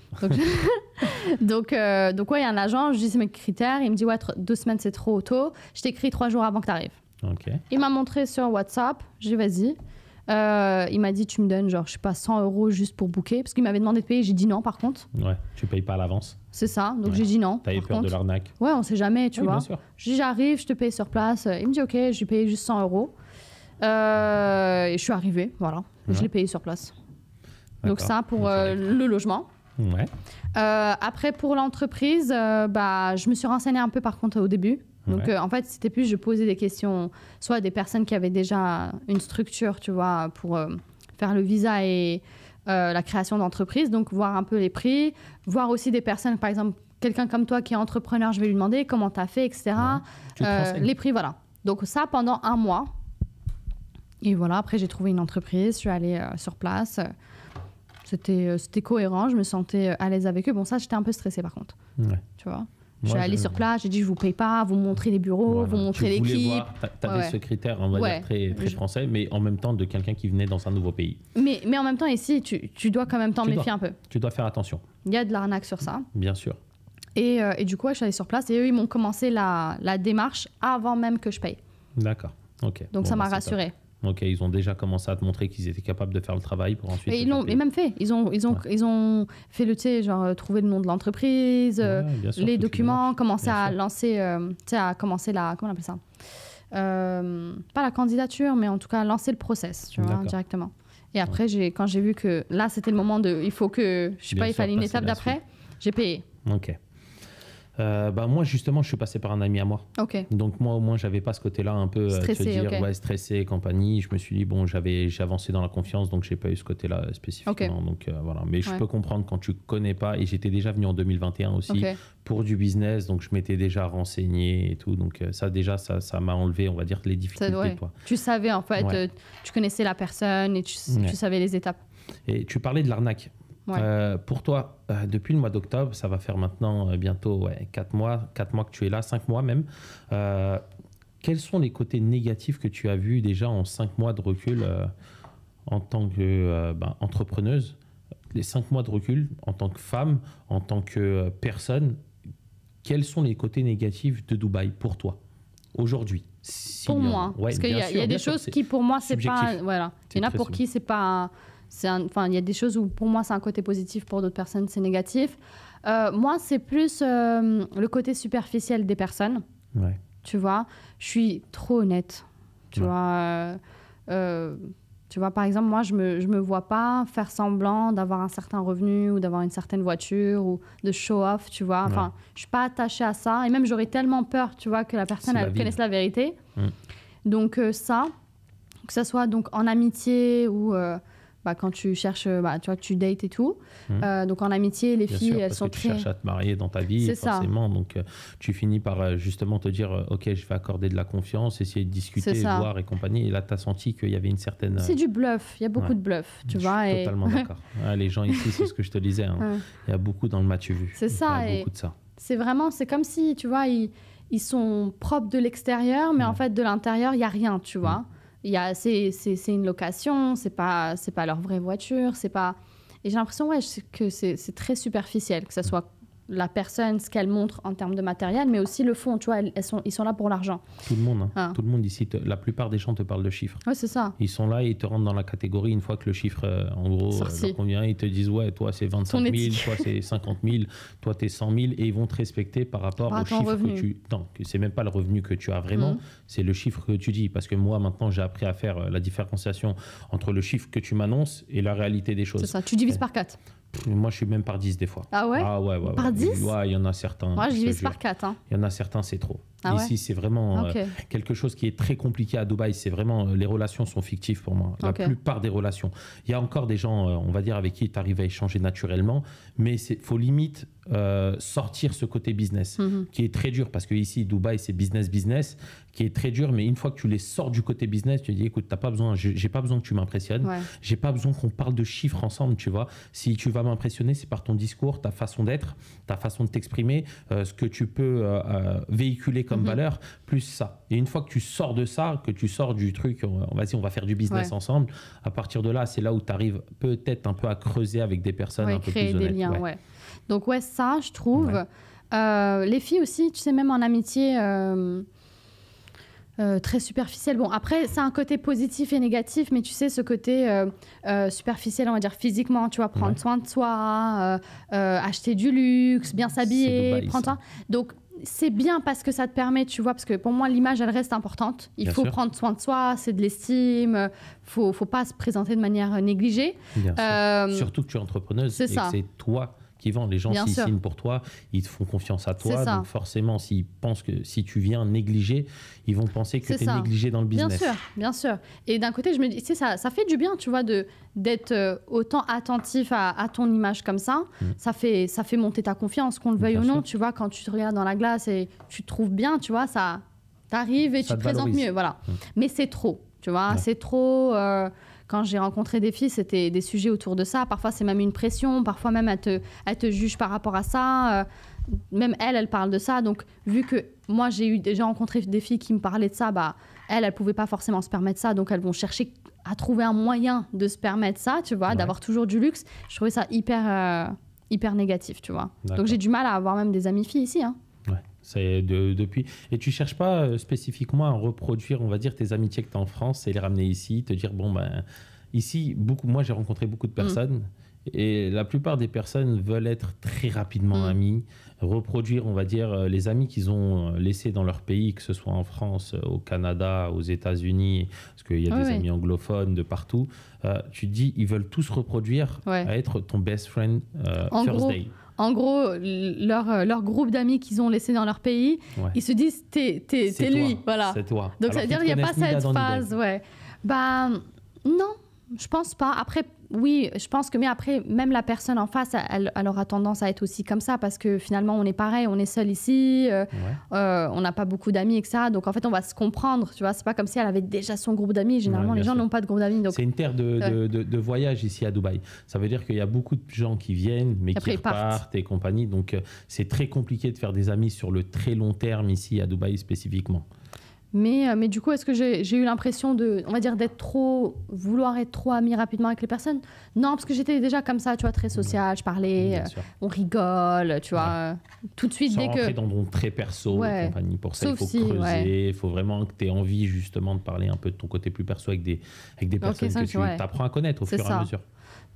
Donc il y a un agent, je dis c'est mes critères, il me dit 2 semaines c'est trop tôt, je t'écris 3 jours avant que tu arrives. Okay. Il m'a montré sur WhatsApp, j'ai dit vas-y. Il m'a dit tu me donnes genre je sais pas 100 € juste pour booker, parce qu'il m'avait demandé de payer, j'ai dit non par contre. Ouais, tu payes pas à l'avance. C'est ça, donc j'ai dit non. T'avais peur de l'arnaque. Ouais, on sait jamais, tu vois. Bien sûr. Je dis j'arrive, je te paye sur place. Il me dit ok, je lui paye juste 100 €. Et je suis arrivée, voilà. Je l'ai payé sur place. Donc ça pour le logement. Ouais. Après pour l'entreprise, je me suis renseignée un peu par contre au début. Donc en fait c'était plus je posais des questions soit à des personnes qui avaient déjà une structure, tu vois, pour faire le visa et la création d'entreprise, donc voir un peu les prix, voir aussi des personnes, par exemple quelqu'un comme toi qui est entrepreneur, je vais lui demander comment tu as fait, etc. Les prix, voilà. Donc ça pendant 1 mois. Et voilà, après j'ai trouvé une entreprise, je suis allée sur place. C'était cohérent, je me sentais à l'aise avec eux. Bon, ça, j'étais un peu stressée par contre. Ouais. Tu vois, je suis allée sur place, j'ai dit je vous paye pas, vous montrez les bureaux, vous montrez l'équipe. Tu avais ce critère, on va dire, très français, mais en même temps de quelqu'un qui venait dans un nouveau pays. Mais en même temps, ici, tu dois quand même t'en méfier un peu. Tu dois faire attention. Il y a de l'arnaque sur ça. Bien sûr. Et du coup, je suis allée sur place et eux, ils m'ont commencé la démarche avant même que je paye. D'accord, ok. Donc ça m'a rassurée. Ok, ils ont déjà commencé à te montrer qu'ils étaient capables de faire le travail pour ensuite. Et ils l'ont même fait. Ils ont fait le, tu sais, genre trouver le nom de l'entreprise, les documents, commencer à lancer, à commencer comment on appelle ça, pas la candidature, mais en tout cas lancer le process, tu vois, directement. Et après, quand j'ai vu que là, c'était le moment il faut que, je sais pas, il fallait une étape d'après, j'ai payé. Ok. Moi, justement, je suis passé par un ami à moi. Okay. Donc, moi, au moins, j'avais pas ce côté-là un peu stressé, stressé et compagnie. Je me suis dit, bon, j'ai avancé dans la confiance, donc j'ai pas eu ce côté-là spécifiquement. Okay. Donc, voilà. Mais je peux comprendre quand tu connais pas. Et j'étais déjà venu en 2021 aussi pour du business. Donc, je m'étais déjà renseigné et tout. Donc, ça, déjà, ça m'a enlevé, on va dire, les difficultés. Toi. Tu savais, en fait, tu connaissais la personne et tu savais les étapes. Et tu parlais de l'arnaque. Ouais. Pour toi, depuis le mois d'octobre, ça va faire maintenant bientôt 4 mois que tu es là, 5 mois même. Quels sont les côtés négatifs que tu as vus déjà en 5 mois de recul en tant qu'entrepreneuse, les 5 mois de recul en tant que femme, en tant que personne, quels sont les côtés négatifs de Dubaï pour toi aujourd'hui? Pour moi, parce qu'il y a des choses qui pour moi c'est pas, voilà. Il y en a pour qui c'est pas, enfin il y a des choses où pour moi c'est un côté positif, pour d'autres personnes c'est négatif. Moi c'est plus le côté superficiel des personnes. Ouais. Tu vois, je suis trop honnête. Tu vois, par exemple, moi, je me vois pas faire semblant d'avoir un certain revenu ou d'avoir une certaine voiture ou de show-off, tu vois. Enfin, je suis pas attachée à ça. Et même, j'aurais tellement peur, tu vois, que la personne, elle connaisse la vérité. Donc, ça, que ça soit donc, en amitié ou quand tu cherches, tu vois, tu dates et tout. Donc, en amitié, les Bien filles, sûr, elles sont très... Tu cherches à te marier dans ta vie, forcément. Donc, tu finis par justement te dire, OK, je vais accorder de la confiance, essayer de discuter, voir et compagnie. Et là, tu as senti qu'il y avait une certaine... C'est du bluff. Il y a beaucoup de bluff, tu vois. Je suis totalement d'accord. Les gens ici, c'est ce que je te disais. Hein. Il y a beaucoup dans le mas-tu vu. C'est ça. Il y a beaucoup de ça. C'est vraiment... C'est comme si, tu vois, ils sont propres de l'extérieur, mais en fait, de l'intérieur, il n'y a rien, tu vois. C'est une location, c'est pas leur vraie voiture, c'est pas... Et j'ai l'impression que c'est très superficiel, que ce soit la personne, ce qu'elle montre en termes de matériel, mais aussi le fond, tu vois, ils sont là pour l'argent. Tout le monde, tout le monde ici, la plupart des gens te parlent de chiffres. Ouais, c'est ça. Ils sont là et ils te rentrent dans la catégorie une fois que le chiffre, en gros, leur convient. Ils te disent, ouais, toi c'est 25 000, toi c'est 50 000, toi t'es 100 000, et ils vont te respecter par rapport au chiffre revenu. que tu... Non, c'est même pas le revenu que tu as vraiment, c'est le chiffre que tu dis. Parce que moi, maintenant, j'ai appris à faire la différenciation entre le chiffre que tu m'annonces et la réalité des choses. C'est ça, tu divises par 4. Moi, je suis même par 10 des fois. Ah ouais? Par 10? Ouais, il y en a certains. Moi, je divise par 4. Hein. Il y en a certains, c'est trop. Ici, c'est vraiment quelque chose qui est très compliqué à Dubaï. C'est vraiment, les relations sont fictives pour moi. La plupart des relations. Il y a encore des gens, on va dire, avec qui tu arrives à échanger naturellement, mais il faut limite sortir ce côté business, qui est très dur, parce que ici, Dubaï, c'est business, qui est très dur, mais une fois que tu les sors du côté business, tu te dis, écoute, t'as pas besoin, j'ai pas besoin que tu m'impressionnes, j'ai pas besoin qu'on parle de chiffres ensemble, tu vois. Si tu vas m'impressionner, c'est par ton discours, ta façon d'être, ta façon de t'exprimer, ce que tu peux véhiculer comme valeur, plus ça. Et une fois que tu sors de ça, que tu sors du truc, on va faire du business ensemble, à partir de là, c'est là où tu arrives peut-être un peu à creuser avec des personnes un peu plus honnêtes. Créer des liens, Donc ça, je trouve. Les filles aussi, tu sais, même en amitié... très superficiel. Bon, après, c'est un côté positif et négatif, mais tu sais, ce côté superficiel, on va dire physiquement, tu vois, prendre soin de soi, acheter du luxe, bien s'habiller, prendre soin. Donc, c'est bien parce que ça te permet, tu vois, parce que pour moi, l'image, elle reste importante. Il faut prendre soin de soi, c'est de l'estime, faut pas se présenter de manière négligée. Surtout que tu es entrepreneuse et que c'est toi qui vendent. Les gens, s'ils signent pour toi, ils te font confiance à toi. Donc forcément, s'ils pensent que si tu viens négliger, ils vont penser que tu es négligé dans le business. Bien sûr. Et d'un côté, je me dis, tu sais, ça fait du bien, tu vois, d'être autant attentif à ton image comme ça. Ça fait monter ta confiance, qu'on le veuille ou non. Tu vois, quand tu te regardes dans la glace et tu te trouves bien, tu vois, ça t'arrive et tu te présentes mieux. Voilà. Mais c'est trop, tu vois, c'est trop... Quand j'ai rencontré des filles, c'était des sujets autour de ça. Parfois, c'est même une pression. Parfois, même, elles te jugent par rapport à ça. Même elle parle de ça. Donc, vu que moi, j'ai déjà rencontré des filles qui me parlaient de ça, elles ne pouvaient pas forcément se permettre ça. Donc, elles vont chercher à trouver un moyen de se permettre ça, tu vois, d'avoir toujours du luxe. Je trouvais ça hyper négatif, tu vois. Donc, j'ai du mal à avoir même des amies filles ici, hein. C'est depuis. Et tu cherches pas spécifiquement à reproduire, on va dire, tes amitiés que tu as en France et les ramener ici, te dire, bon, ici, moi, j'ai rencontré beaucoup de personnes et la plupart des personnes veulent être très rapidement amies, reproduire, on va dire, les amis qu'ils ont laissés dans leur pays, que ce soit en France, au Canada, aux États-Unis, parce qu'il y a des amis anglophones de partout. Tu te dis, ils veulent tous reproduire à être ton best friend first day. En gros, leur groupe d'amis qu'ils ont laissé dans leur pays, ils se disent t'es lui, voilà. C'est toi. Donc ça veut dire qu'il n'y a pas cette phase, non, je pense pas. Après, Oui, je pense que, mais après, même la personne en face, elle aura tendance à être aussi comme ça parce que finalement, on est pareil, on est seul ici, on n'a pas beaucoup d'amis, etc. Donc en fait, on va se comprendre, tu vois. C'est pas comme si elle avait déjà son groupe d'amis. Généralement, les gens n'ont pas de groupe d'amis. Donc... C'est une terre de voyage ici à Dubaï. Ça veut dire qu'il y a beaucoup de gens qui viennent, mais qui repartent et compagnie. Donc c'est très compliqué de faire des amis sur le très long terme ici à Dubaï spécifiquement. Mais du coup, est-ce que j'ai eu l'impression vouloir être trop amie rapidement avec les personnes? Non, parce que j'étais déjà comme ça, tu vois, très sociale, je parlais, on rigole, tu vois, tout de suite. Sans rentrer dans ton très perso et compagnie. Pour ça, il faut creuser, il faut vraiment que tu aies envie justement de parler un peu de ton côté plus perso avec des personnes que tu apprends à connaître au fur et à mesure.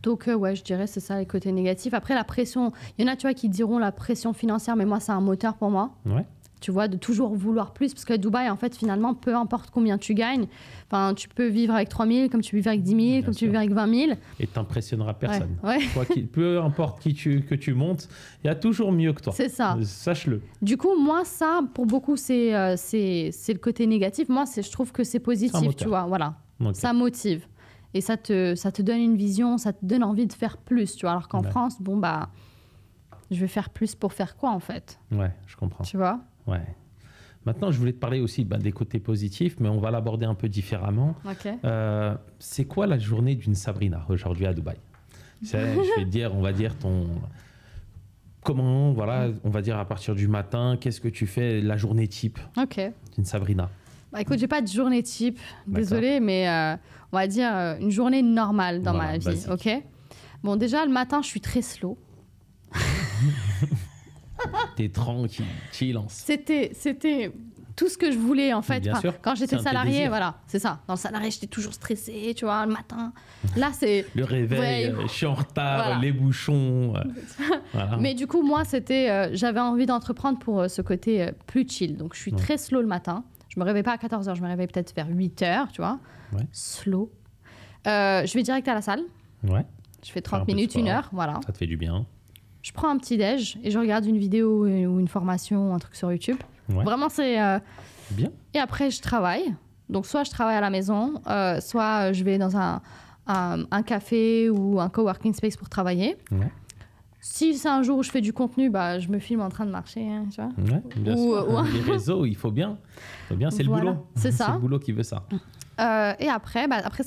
Donc, je dirais c'est ça les côtés négatifs. Après, la pression, il y en a, tu vois, qui diront la pression financière, mais moi, c'est un moteur pour moi. Ouais. Tu vois, de toujours vouloir plus. Parce qu'à Dubaï, en fait, finalement, peu importe combien tu gagnes, tu peux vivre avec 3 000, comme tu peux vivre avec 10 000, comme tu peux vivre avec 20 000. Et tu n'impressionneras personne. Ouais. Peu importe que tu montes, il y a toujours mieux que toi. C'est ça. Sache-le. Du coup, moi, ça, pour beaucoup, c'est le côté négatif. Moi, je trouve que c'est positif, tu vois. Voilà. Okay. Ça motive. Et ça te donne une vision, ça te donne envie de faire plus, tu vois. Alors qu'en France, je vais faire plus pour faire quoi, en fait? Ouais, je comprends. Tu vois? Ouais. Maintenant, je voulais te parler aussi des côtés positifs, mais on va l'aborder un peu différemment. Okay. C'est quoi la journée d'une Sabrina aujourd'hui à Dubaï? Je vais te dire, on va dire comment, voilà, on va dire à partir du matin, qu'est-ce que tu fais la journée type d'une Sabrina? Écoute, j'ai pas de journée type, désolée, mais on va dire une journée normale dans ma vie, basique. Ok? Bon, déjà le matin, je suis très slow. T'es tranquille, chill. C'était tout ce que je voulais en fait. Bien sûr, quand j'étais salariée, voilà, c'est ça. Dans le salarié, j'étais toujours stressée, tu vois, le matin. Là, c'est le réveil, je suis en retard, les bouchons. Voilà. Mais du coup, moi, j'avais envie d'entreprendre pour ce côté plus chill. Donc, je suis très slow le matin. Je me réveille pas à 14h, je me réveille peut-être vers 8h, tu vois. Ouais. Slow. Je vais direct à la salle. Ouais. Je fais 30 minutes, 1 heure, voilà. Ça te fait du bien. Je prends un petit déj et je regarde une vidéo ou une formation, un truc sur YouTube. Ouais. Vraiment, c'est... bien. Et après, je travaille. Donc, soit je travaille à la maison, soit je vais dans un café ou un coworking space pour travailler. Ouais. Si c'est un jour où je fais du contenu, je me filme en train de marcher, hein, tu vois. Ouais, bien sûr. Les réseaux, il faut bien. C'est le boulot. C'est ça. C'est le boulot qui veut ça. Et après, après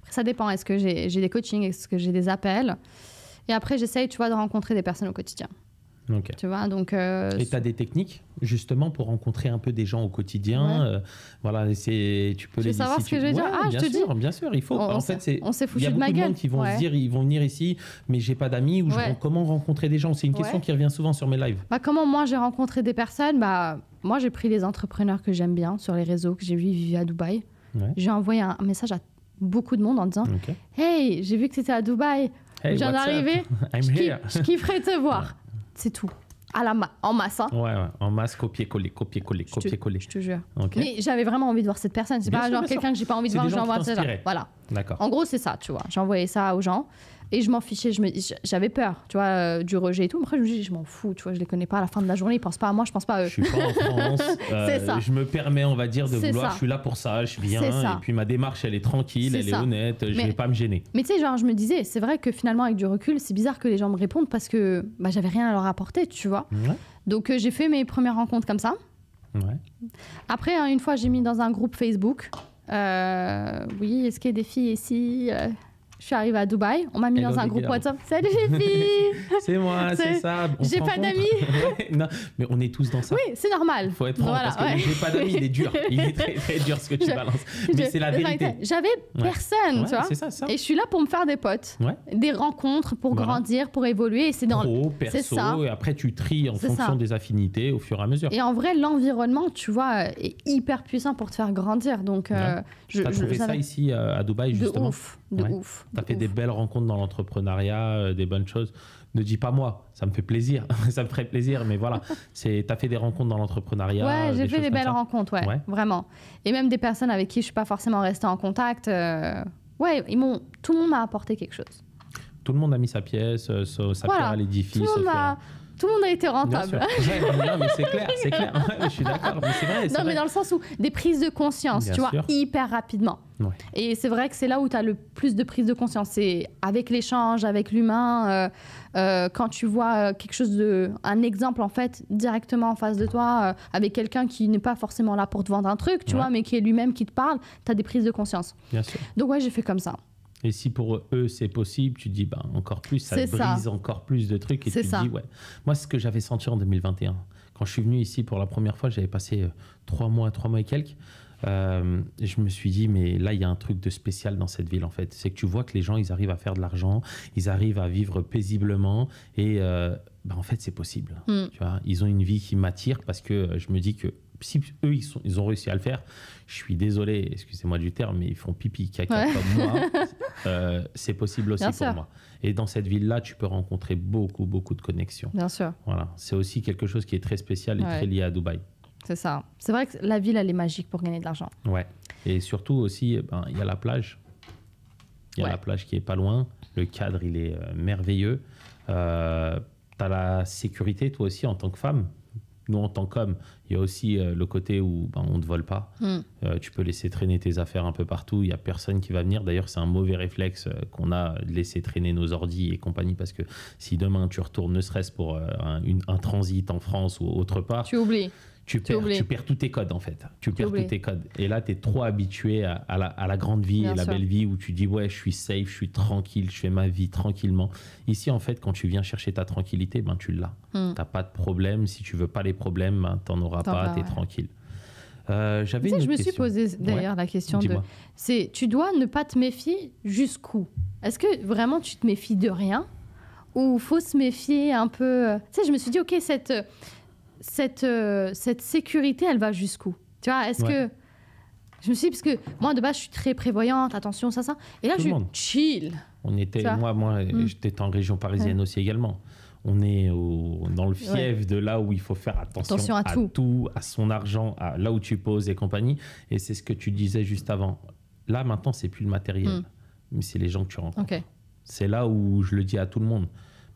ça dépend. Est-ce que j'ai des coachings? Est-ce que j'ai des appels? Et après, j'essaye, tu vois, de rencontrer des personnes au quotidien. Okay. Tu vois, donc... Et tu as des techniques, justement, pour rencontrer un peu des gens au quotidien. Ouais. Voilà, tu peux les... savoir ce que je veux dire? Je te dis. Bien sûr, il faut. On s'est foutu de ma gueule. Il y a beaucoup de monde qui vont se dire, ils vont venir ici, mais j'ai pas d'amis. Ou comment rencontrer des gens? C'est une question qui revient souvent sur mes lives. Comment moi, j'ai rencontré des personnes? Moi, j'ai pris les entrepreneurs que j'aime bien sur les réseaux, que j'ai vu à Dubaï. Ouais. J'ai envoyé un message à beaucoup de monde en disant « Hey, j'ai vu que tu étais à Dubaï. Hey, je viens d'arriver. Je kifferais te voir. Ouais. C'est tout. En masse. Hein. Ouais, en masse, copier-coller. Je te jure. Okay. Mais j'avais vraiment envie de voir cette personne. C'est pas genre quelqu'un que j'ai pas envie de voir, j'envoie ça. Voilà. D'accord. En gros, c'est ça, tu vois. J'ai envoyé ça aux gens et je m'en fichais. J'avais peur, tu vois, du rejet et tout. Après, je me dis, je m'en fous, tu vois, je les connais pas. À la fin de la journée, ils pensent pas à moi, je pense pas à eux. Je suis pas en France. C'est ça. Je me permets, on va dire, de vouloir. Je suis là pour ça, je viens. Et puis ma démarche, elle est tranquille, elle est honnête. Je vais pas me gêner. Mais tu sais, genre, je me disais, c'est vrai que finalement, avec du recul, c'est bizarre que les gens me répondent parce que j'avais rien à leur apporter, tu vois. Ouais. Donc, j'ai fait mes premières rencontres comme ça. Ouais. Après, une fois, j'ai mis dans un groupe Facebook. Oui, est-ce qu'il y a des filles ici? Je suis arrivée à Dubaï, on m'a mis dans un groupe WhatsApp. Salut les filles! C'est moi, c'est ça. J'ai pas d'amis. Non, mais on est tous dans ça. Oui, c'est normal. Faut être franc, parce que j'ai pas d'amis, il est dur. Il est très, très dur ce que tu balances. Mais c'est la vérité. J'avais personne, tu vois. C'est ça. Et je suis là pour me faire des potes, des rencontres pour grandir, pour évoluer. Et c'est dans pro, perso, et après tu tries en fonction des affinités au fur et à mesure. Et en vrai, l'environnement, tu vois, est hyper puissant pour te faire grandir. Donc, tu as trouvé ça ici à Dubaï, justement? De ouf. Tu as fait des belles rencontres dans l'entrepreneuriat, des bonnes choses. Ne dis pas moi, ça me fait plaisir. Ça me ferait plaisir, mais voilà. Tu as fait des rencontres dans l'entrepreneuriat. Ouais, j'ai fait des belles rencontres, vraiment. Et même des personnes avec qui je ne suis pas forcément restée en contact. Tout le monde m'a apporté quelque chose. tout le monde a mis sa pièce, sa pierre à l'édifice. Tout le monde a été rentable. Non, mais c'est clair. Ouais, je suis d'accord. Mais c'est vrai. Non, mais dans le sens où des prises de conscience, Bien tu sûr. vois, hyper rapidement. Ouais. Et c'est vrai que c'est là où tu as le plus de prise de conscience. C'est avec l'échange, avec l'humain. Quand tu vois quelque chose un exemple, en fait, directement en face de toi, avec quelqu'un qui n'est pas forcément là pour te vendre un truc, tu vois, mais qui est lui-même qui te parle, tu as des prises de conscience. Bien sûr. Donc, ouais, j'ai fait comme ça. Et si pour eux c'est possible, tu te dis encore plus, ça te brise encore plus de trucs et tu te dis ouais. Moi, c'est ce que j'avais senti en 2021. Quand je suis venu ici pour la première fois, j'avais passé 3 mois et quelques. Je me suis dit, mais là, il y a un truc de spécial dans cette ville, en fait. C'est que tu vois que les gens, ils arrivent à faire de l'argent, ils arrivent à vivre paisiblement et en fait, c'est possible. Tu vois, ils ont une vie qui m'attire parce que je me dis que si eux, ils ont réussi à le faire, je suis désolé, excusez-moi du terme, mais ils font pipi, caca comme moi. C'est possible aussi pour moi. Et dans cette ville-là, tu peux rencontrer beaucoup de connexions. Bien sûr. Voilà. C'est aussi quelque chose qui est très spécial et très lié à Dubaï. C'est ça. C'est vrai que la ville, elle est magique pour gagner de l'argent. Ouais. Et surtout aussi, il y a la plage. Il y a la plage qui est pas loin. Le cadre, il est merveilleux. Tu as la sécurité, toi aussi, en tant que femme. Nous, en tant qu'hommes, il y a aussi le côté où on ne te vole pas. Tu peux laisser traîner tes affaires un peu partout. Il n'y a personne qui va venir. D'ailleurs, c'est un mauvais réflexe qu'on a de laisser traîner nos ordis et compagnie. Parce que si demain, tu retournes, ne serait-ce pour un transit en France ou autre part... Tu oublies. Tu perds tous tes codes, en fait. Tu perds tous tes codes. Et là, tu es trop habitué à la grande vie et la belle vie où tu dis, ouais, je suis safe, je suis tranquille, je fais ma vie tranquillement. Ici, en fait, quand tu viens chercher ta tranquillité, tu l'as. Tu n'as pas de problème. Si tu veux pas les problèmes, tu n'en auras pas, tu es tranquille. J'avais une je me question. suis posé d'ailleurs la question tu dois ne pas te méfier jusqu'où? Est-ce que vraiment tu te méfies de rien? Ou faut se méfier un peu? Tu sais, je me suis dit, ok, cette sécurité, elle va jusqu'où? Tu vois, est-ce que... Je me suis dit, parce que moi, de base, je suis très prévoyante, attention, ça. Et là, je suis chill. Moi, j'étais en région parisienne aussi également. On est dans le fief de là où il faut faire attention à tout, à son argent, à là où tu poses et compagnie. Et c'est ce que tu disais juste avant. Là, maintenant, c'est plus le matériel, mais c'est les gens que tu rencontres. Okay. C'est là où je le dis à tout le monde.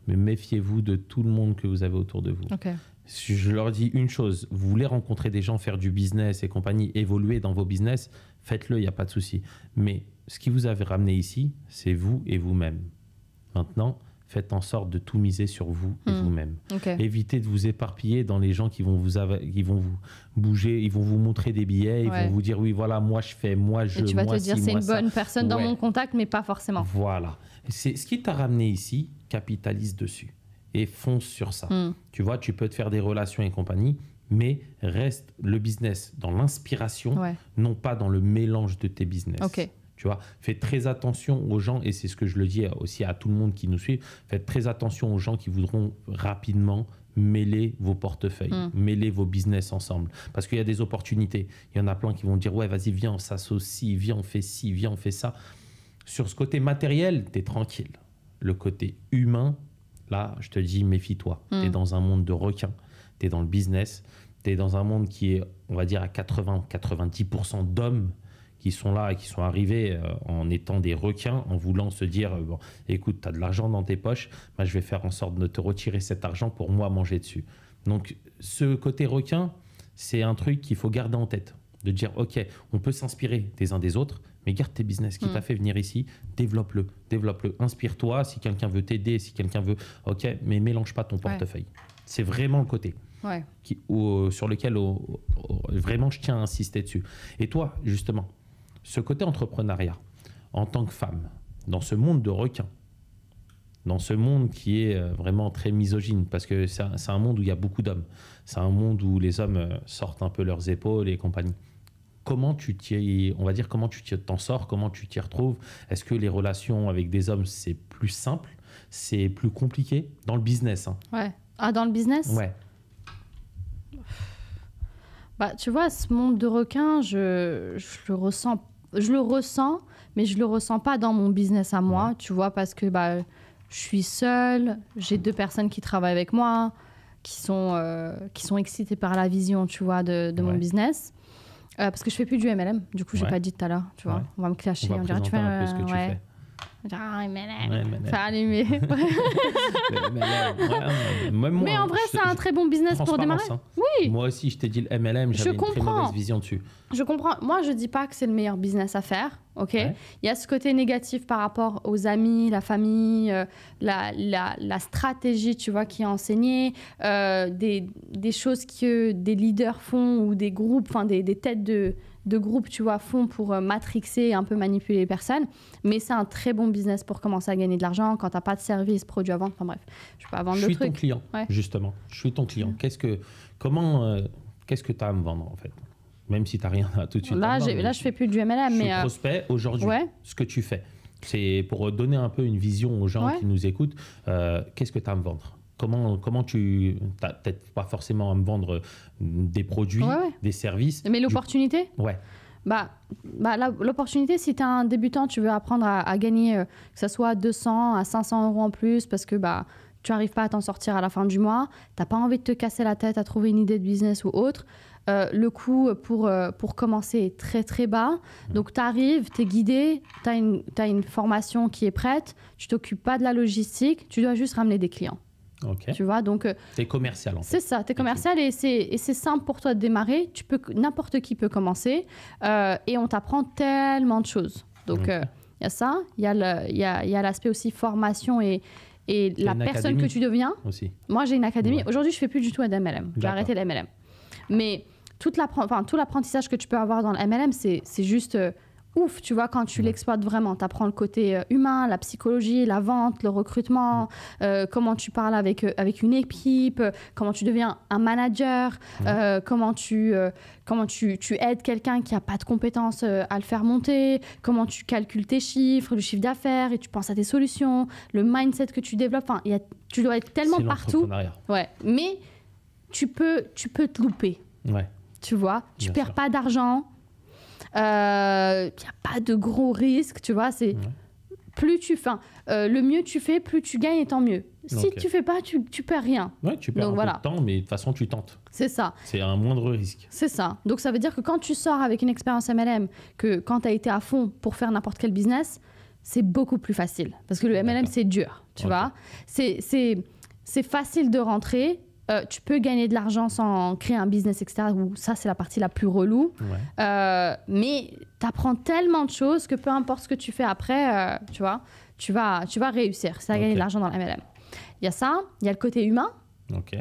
Mais méfiez-vous de tout le monde que vous avez autour de vous. Okay. Si je leur dis une chose, vous voulez rencontrer des gens, faire du business et compagnie, évoluer dans vos business, faites-le, il n'y a pas de souci. Mais ce qui vous avez ramené ici, c'est vous et vous-même. Maintenant, faites en sorte de tout miser sur vous et vous-même. Okay. Évitez de vous éparpiller dans les gens qui vont vous bouger, ils vont vous montrer des billets, ils vont vous dire oui, voilà, moi je fais, moi je... Et tu vas te dire, c'est une bonne ça. personne dans mon contact, mais pas forcément. Voilà. C'est ce qui t'a ramené ici, capitalise dessus. Et fonce sur ça. Tu vois, tu peux te faire des relations et compagnie, mais reste le business dans l'inspiration, non pas dans le mélange de tes business. Okay. Tu vois, fais très attention aux gens, et c'est ce que je le dis aussi à tout le monde qui nous suit, faites très attention aux gens qui voudront rapidement mêler vos portefeuilles, mêler vos business ensemble. Parce qu'il y a des opportunités. Il y en a plein qui vont dire, ouais, vas-y, viens, on s'associe, viens, on fait ci, viens, on fait ça. Sur ce côté matériel, tu es tranquille. Le côté humain, là, je te dis, méfie-toi. Tu es dans un monde de requins, tu es dans le business, tu es dans un monde qui est, on va dire, à 80-90% d'hommes qui sont là et qui sont arrivés en étant des requins, en voulant se dire, bon, écoute, tu as de l'argent dans tes poches, je vais faire en sorte de te retirer cet argent pour moi manger dessus. Donc, ce côté requin, c'est un truc qu'il faut garder en tête. De dire, OK, on peut s'inspirer des uns des autres, mais garde tes business qui t'a fait venir ici, développe-le. Inspire-toi si quelqu'un veut t'aider, si quelqu'un veut... OK, mais mélange pas ton portefeuille. C'est vraiment le côté sur lequel vraiment je tiens à insister dessus. Et toi, justement, ce côté entrepreneuriat, en tant que femme, dans ce monde de requins, dans ce monde qui est vraiment très misogyne, parce que c'est un monde où il y a beaucoup d'hommes. C'est un monde où les hommes sortent un peu leurs épaules et compagnie. Comment tu t'en sors, comment tu t'y retrouves? Est-ce que les relations avec des hommes, c'est plus simple, c'est plus compliqué dans le business? Ouais. Ah, dans le business? Ouais. Tu vois, ce monde de requins, je le ressens, mais je le ressens pas dans mon business à moi, tu vois, parce que je suis seule, j'ai 2 personnes qui travaillent avec moi, qui sont excitées par la vision, tu vois, de mon business. Parce que je fais plus du MLM, du coup, j'ai pas dit tout à l'heure, tu vois. On va me clasher, on dirait, tu fais... un peu ce que tu fais. Genre, MLM, Ouais, MLM. faire allumer. Même moi, Mais en vrai, c'est un très bon business pour démarrer. Hein. Oui. Moi aussi, je t'ai dit le MLM, j'avais une très mauvaise vision dessus. Je comprends. Moi, je dis pas que c'est le meilleur business à faire. Ok. Ouais. Il y a ce côté négatif par rapport aux amis, la famille, la stratégie, tu vois, qui est enseignée, des choses que des leaders font ou des groupes, enfin des têtes de groupes, tu vois, font pour matrixer et un peu manipuler les personnes. Mais c'est un très bon business pour commencer à gagner de l'argent quand tu n'as pas de service, produit à vendre. Enfin bref, je ne peux pas vendre de trucs. Je suis ton client, justement. Je suis ton client. Qu'est-ce que tu as à me vendre, en fait? Même si tu n'as rien à tout de suite. Là, je ne fais plus du MLM. Je suis prospect aujourd'hui. Ce que tu fais, c'est pour donner un peu une vision aux gens qui nous écoutent. Qu'est-ce que tu as à me vendre? Comment tu n'as peut-être pas forcément à me vendre des produits, des services. Mais l'opportunité? Ouais. L'opportunité, si tu es un débutant, tu veux apprendre à gagner, que ce soit 200 à 500 euros en plus, parce que tu n'arrives pas à t'en sortir à la fin du mois, tu n'as pas envie de te casser la tête à trouver une idée de business ou autre. Le coût pour commencer est très très bas. Donc tu arrives, tu es guidé, tu as une formation qui est prête, tu t'occupes pas de la logistique, tu dois juste ramener des clients. Okay. Tu vois, donc t'es commercial en fait. C'est ça, t'es commercial et c'est simple pour toi de démarrer. N'importe qui peut commencer et on t'apprend tellement de choses. Donc il y a ça, il y a l'aspect aussi formation et la personne que tu deviens. Aussi. Moi j'ai une académie. Aujourd'hui je fais plus du tout d'MLM. J'ai arrêté l'MLM. Mais tout l'apprentissage que tu peux avoir dans le MLM, c'est juste ouf, tu vois, quand tu l'exploites vraiment. Tu apprends le côté humain, la psychologie, la vente, le recrutement, comment tu parles avec une équipe, comment tu deviens un manager, comment tu aides quelqu'un qui n'a pas de compétences à le faire monter, comment tu calcules tes chiffres, le chiffre d'affaires et tu penses à tes solutions, le mindset que tu développes. Enfin, tu dois être tellement partout. Ouais, mais tu peux te louper. Ouais. Tu vois, tu perds pas d'argent. Il n'y a pas de gros risques, tu vois. Plus tu fais, le mieux tu fais, plus tu gagnes et tant mieux. Si tu fais pas, tu perds rien. Ouais, tu perds un peu de temps, mais de toute façon tu tentes. C'est ça. C'est un moindre risque. C'est ça. Donc ça veut dire que quand tu sors avec une expérience MLM, que quand tu as été à fond pour faire n'importe quel business, c'est beaucoup plus facile. Parce que le MLM c'est dur, tu vois. C'est facile de rentrer. Tu peux gagner de l'argent sans créer un business, etc. Où ça, c'est la partie la plus relou. Mais tu apprends tellement de choses que peu importe ce que tu fais après, tu vois, tu vas réussir. C'est à gagner de l'argent dans le MLM. Il y a ça, il y a le côté humain.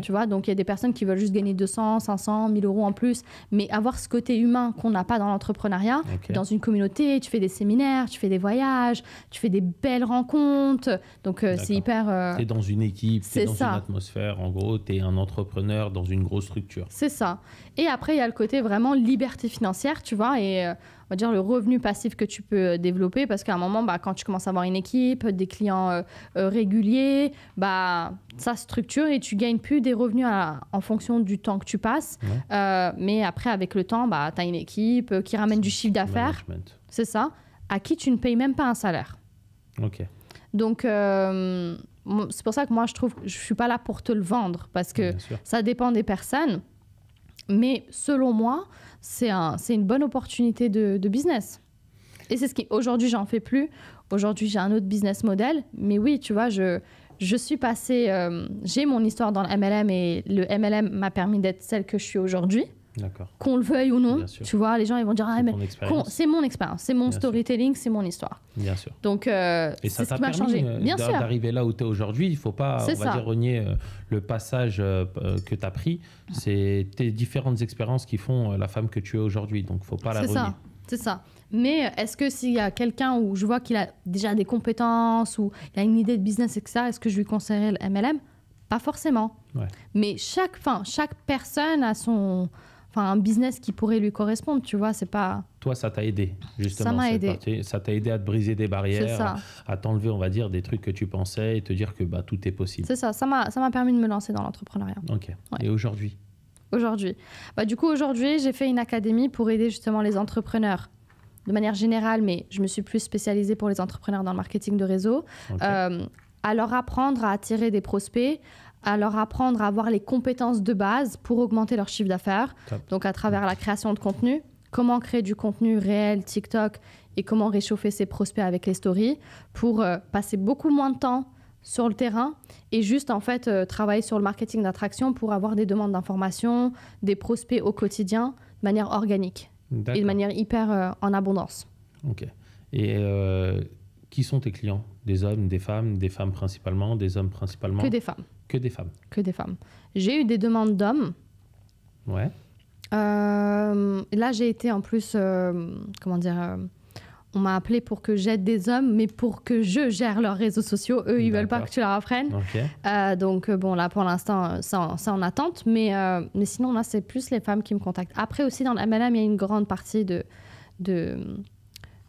Tu vois, donc il y a des personnes qui veulent juste gagner 200, 500, 1000 euros en plus, mais avoir ce côté humain qu'on n'a pas dans l'entrepreneuriat. Dans une communauté, tu fais des séminaires, tu fais des voyages, tu fais des belles rencontres. Donc c'est hyper... Tu es dans une équipe, tu es dans une atmosphère. En gros, tu es un entrepreneur dans une grosse structure. C'est ça. Et après, il y a le côté vraiment liberté financière, tu vois, et on va dire le revenu passif que tu peux développer, parce qu'à un moment, quand tu commences à avoir une équipe, des clients réguliers, ça structure et tu gagnes plus des revenus en fonction du temps que tu passes. Mais après, avec le temps, tu as une équipe qui ramène du chiffre d'affaires. C'est ça. À qui tu ne payes même pas un salaire. Donc, c'est pour ça que moi, je trouve que je ne suis pas là pour te le vendre, parce que ça dépend des personnes. Mais selon moi, c'est une bonne opportunité de business. Et c'est ce qui... Aujourd'hui, j'en fais plus. Aujourd'hui, j'ai un autre business model. Mais oui, tu vois, je suis passée... j'ai mon histoire dans le MLM et le MLM m'a permis d'être celle que je suis aujourd'hui. D'accord. Qu'on le veuille ou non. Tu vois, les gens, ils vont dire c'est mon expérience, c'est mon storytelling, c'est mon histoire. Bien sûr. Donc, et ça t'a permis d'arriver là où tu es aujourd'hui. Il ne faut pas, dire, renier le passage que tu as pris. C'est tes différentes expériences qui font la femme que tu es aujourd'hui. Donc, il ne faut pas la renier. C'est ça. Mais est-ce que s'il y a quelqu'un où je vois qu'il a déjà des compétences ou il a une idée de business, etc., est-ce que je lui conseillerais le MLM? Pas forcément. Mais chaque personne a un business qui pourrait lui correspondre, tu vois, c'est pas... Toi, ça t'a aidé, justement. Ça m'a aidé. Ça t'a aidé à te briser des barrières, à t'enlever, on va dire, des trucs que tu pensais et te dire que tout est possible. C'est ça. Ça m'a permis de me lancer dans l'entrepreneuriat. Ok. Et aujourd'hui? Du coup, aujourd'hui, j'ai fait une académie pour aider justement les entrepreneurs de manière générale, mais je me suis plus spécialisée pour les entrepreneurs dans le marketing de réseau, à leur apprendre à attirer des prospects, à leur apprendre à avoir les compétences de base pour augmenter leur chiffre d'affaires. Donc, à travers la création de contenu, comment créer du contenu réel TikTok et comment réchauffer ses prospects avec les stories pour passer beaucoup moins de temps sur le terrain et juste en fait travailler sur le marketing d'attraction pour avoir des demandes d'information, des prospects au quotidien de manière organique et de manière hyper en abondance. Ok. Et qui sont tes clients? Des hommes, des femmes principalement, des hommes principalement? Que des femmes. Que des femmes. Que des femmes. J'ai eu des demandes d'hommes. Ouais. Là, j'ai été en plus, on m'a appelé pour que j'aide des hommes, mais pour que je gère leurs réseaux sociaux. Eux, ils veulent pas que tu leur apprennes. Okay. Donc, bon, là, pour l'instant, ça en attente. Mais sinon, là, c'est plus les femmes qui me contactent. Après aussi, dans le MLM, il y a une grande partie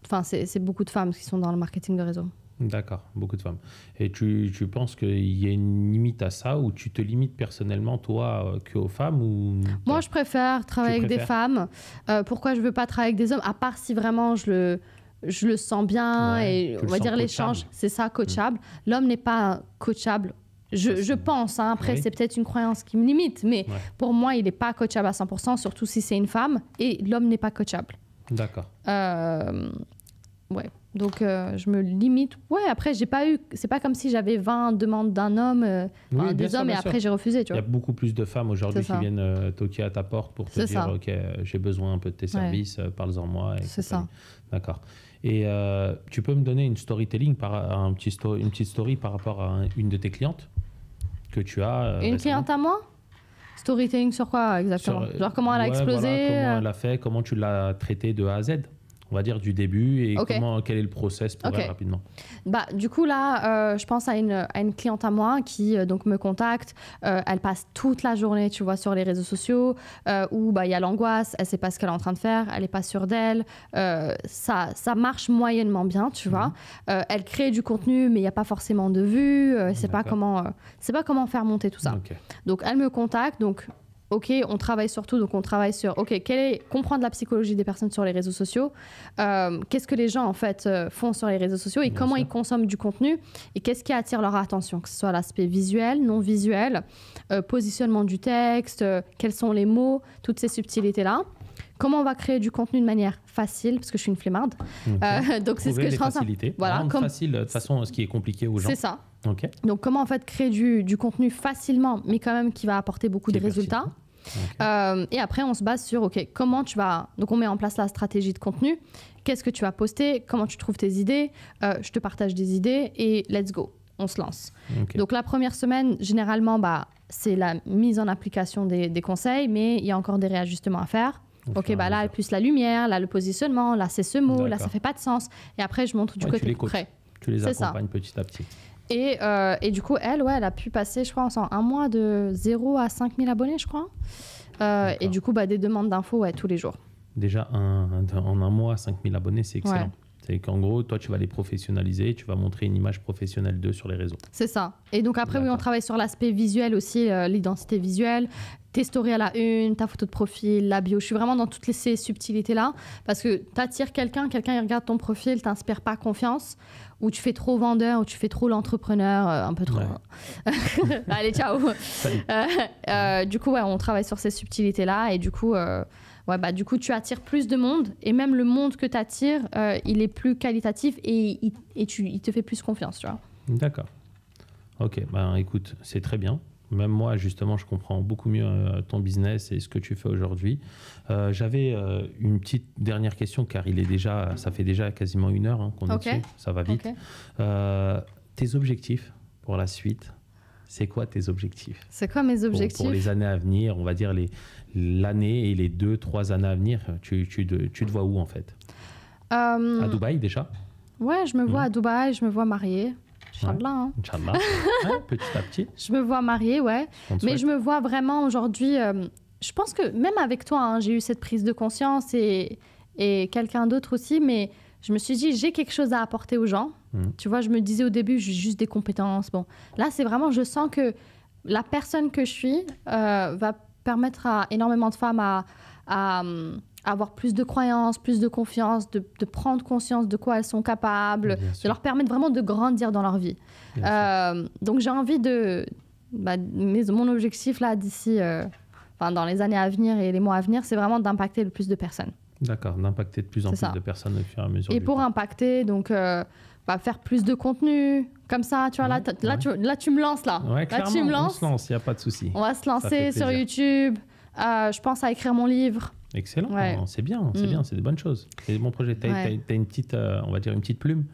Enfin, c'est beaucoup de femmes qui sont dans le marketing de réseau. D'accord, beaucoup de femmes. Et tu penses qu'il y a une limite à ça ou tu te limites personnellement, toi, qu'aux femmes ou... Moi, je préfère travailler avec des femmes. Pourquoi je ne veux pas travailler avec des hommes? À part si vraiment je le sens bien et on va dire l'échange, c'est ça, coachable. L'homme n'est pas coachable. Je pense, hein, après, c'est peut-être une croyance qui me limite, mais pour moi, il n'est pas coachable à 100%, surtout si c'est une femme, et l'homme n'est pas coachable. D'accord. Ouais. Donc, je me limite. Ouais, après, j'ai pas eu... C'est pas comme si j'avais 20 demandes d'un homme, des hommes, et après, j'ai refusé, tu vois. Il y a beaucoup plus de femmes aujourd'hui qui viennent toquer à ta porte pour te dire, OK, j'ai besoin un peu de tes services, parle-en moi. C'est ça. D'accord. Et tu peux me donner une storytelling, une petite story par rapport à une de tes clientes que tu as Une cliente à moi? Storytelling sur quoi exactement? Genre comment elle a explosé? Voilà, comment elle a fait, comment tu l'as traité de A à Z? On va dire du début et quel est le process pour elle rapidement. Bah, du coup, là, je pense à une cliente à moi qui donc, me contacte. Elle passe toute la journée, tu vois, sur les réseaux sociaux où il y a l'angoisse, elle ne sait pas ce qu'elle est en train de faire, elle n'est pas sûre d'elle. Ça marche moyennement bien, tu vois. Elle crée du contenu, mais il n'y a pas forcément de vues. C'est pas comment faire monter tout ça. Okay. Donc, elle me contacte. Donc, OK, on travaille sur tout, donc on travaille sur comprendre la psychologie des personnes sur les réseaux sociaux, qu'est-ce que les gens en fait font sur les réseaux sociaux et comment ils consomment du contenu et qu'est-ce qui attire leur attention, que ce soit l'aspect visuel, non visuel, positionnement du texte, quels sont les mots, toutes ces subtilités-là. Comment on va créer du contenu de manière facile, parce que je suis une flemmarde. Donc c'est ce que je transmets. Voilà, facile, de toute façon, ce qui est compliqué aux gens. C'est ça. Okay. Donc comment en fait créer du contenu facilement, mais quand même qui va apporter beaucoup de résultats. Et après, on se base sur, comment tu vas... Donc, on met en place la stratégie de contenu. Qu'est-ce que tu vas poster? Comment tu trouves tes idées? Je te partage des idées et let's go. On se lance. Donc, la première semaine, généralement, c'est la mise en application des conseils, mais il y a encore des réajustements à faire. Là, plus la lumière, là, le positionnement, là, c'est ce mot, là, ça fait pas de sens. Et après, je montre du côté concret. Tu les accompagnes petit à petit. Et du coup, elle a pu passer, je crois, en un mois de 0 à 5 000 abonnés, je crois. Et du coup, des demandes d'infos tous les jours. Déjà, en un mois, 5 000 abonnés, c'est excellent. C'est qu'en gros, toi, tu vas les professionnaliser, tu vas montrer une image professionnelle d'eux sur les réseaux. C'est ça. Et donc après, on travaille sur l'aspect visuel aussi, l'identité visuelle, tes stories à la une, ta photo de profil, la bio. Je suis vraiment dans toutes ces subtilités-là parce que tu attires quelqu'un, il regarde ton profil, t'inspire pas confiance, ou tu fais trop vendeur, ou tu fais trop l'entrepreneur, un peu trop. Allez, ciao. Du coup, on travaille sur ces subtilités-là et du coup... du coup, tu attires plus de monde et même le monde que tu attires, il est plus qualitatif et il te fait plus confiance, tu vois. D'accord. Ok, écoute, c'est très bien. Même moi, justement, je comprends beaucoup mieux ton business et ce que tu fais aujourd'hui. J'avais une petite dernière question car ça fait déjà quasiment 1 heure qu'on est dessus. Ça va vite. Tes objectifs pour la suite? C'est quoi tes objectifs? C'est quoi mes objectifs? Pour les années à venir, on va dire l'année et les 2-3 années à venir, tu te vois où en fait? À Dubaï déjà? Ouais, je me vois à Dubaï, je me vois mariée. Inch'Allah. Inch'Allah. Petit à petit. Je me vois mariée, mais je me vois vraiment aujourd'hui... je pense que même avec toi, j'ai eu cette prise de conscience et quelqu'un d'autre aussi, mais je me suis dit, j'ai quelque chose à apporter aux gens. Tu vois, je me disais au début, j'ai juste des compétences. Bon, là, c'est vraiment, je sens que la personne que je suis va permettre à énormément de femmes à avoir plus de croyances, plus de confiance, de prendre conscience de quoi elles sont capables, de leur permettre vraiment de grandir dans leur vie. Donc, j'ai envie mon objectif, là, d'ici... dans les années à venir et les mois à venir, c'est vraiment d'impacter le plus de personnes. D'accord, d'impacter de plus en plus de personnes au fur et à mesure. Et pour impacter, donc faire plus de contenu, comme ça, tu vois, là, tu me lances là. Ouais, clairement, là, tu me lances. On se lance, il n'y a pas de souci. On va se lancer sur YouTube. Je pense à écrire mon livre. Excellent, c'est bien, c'est des bonnes choses. C'est des bons projets. Tu as une petite, on va dire une petite plume.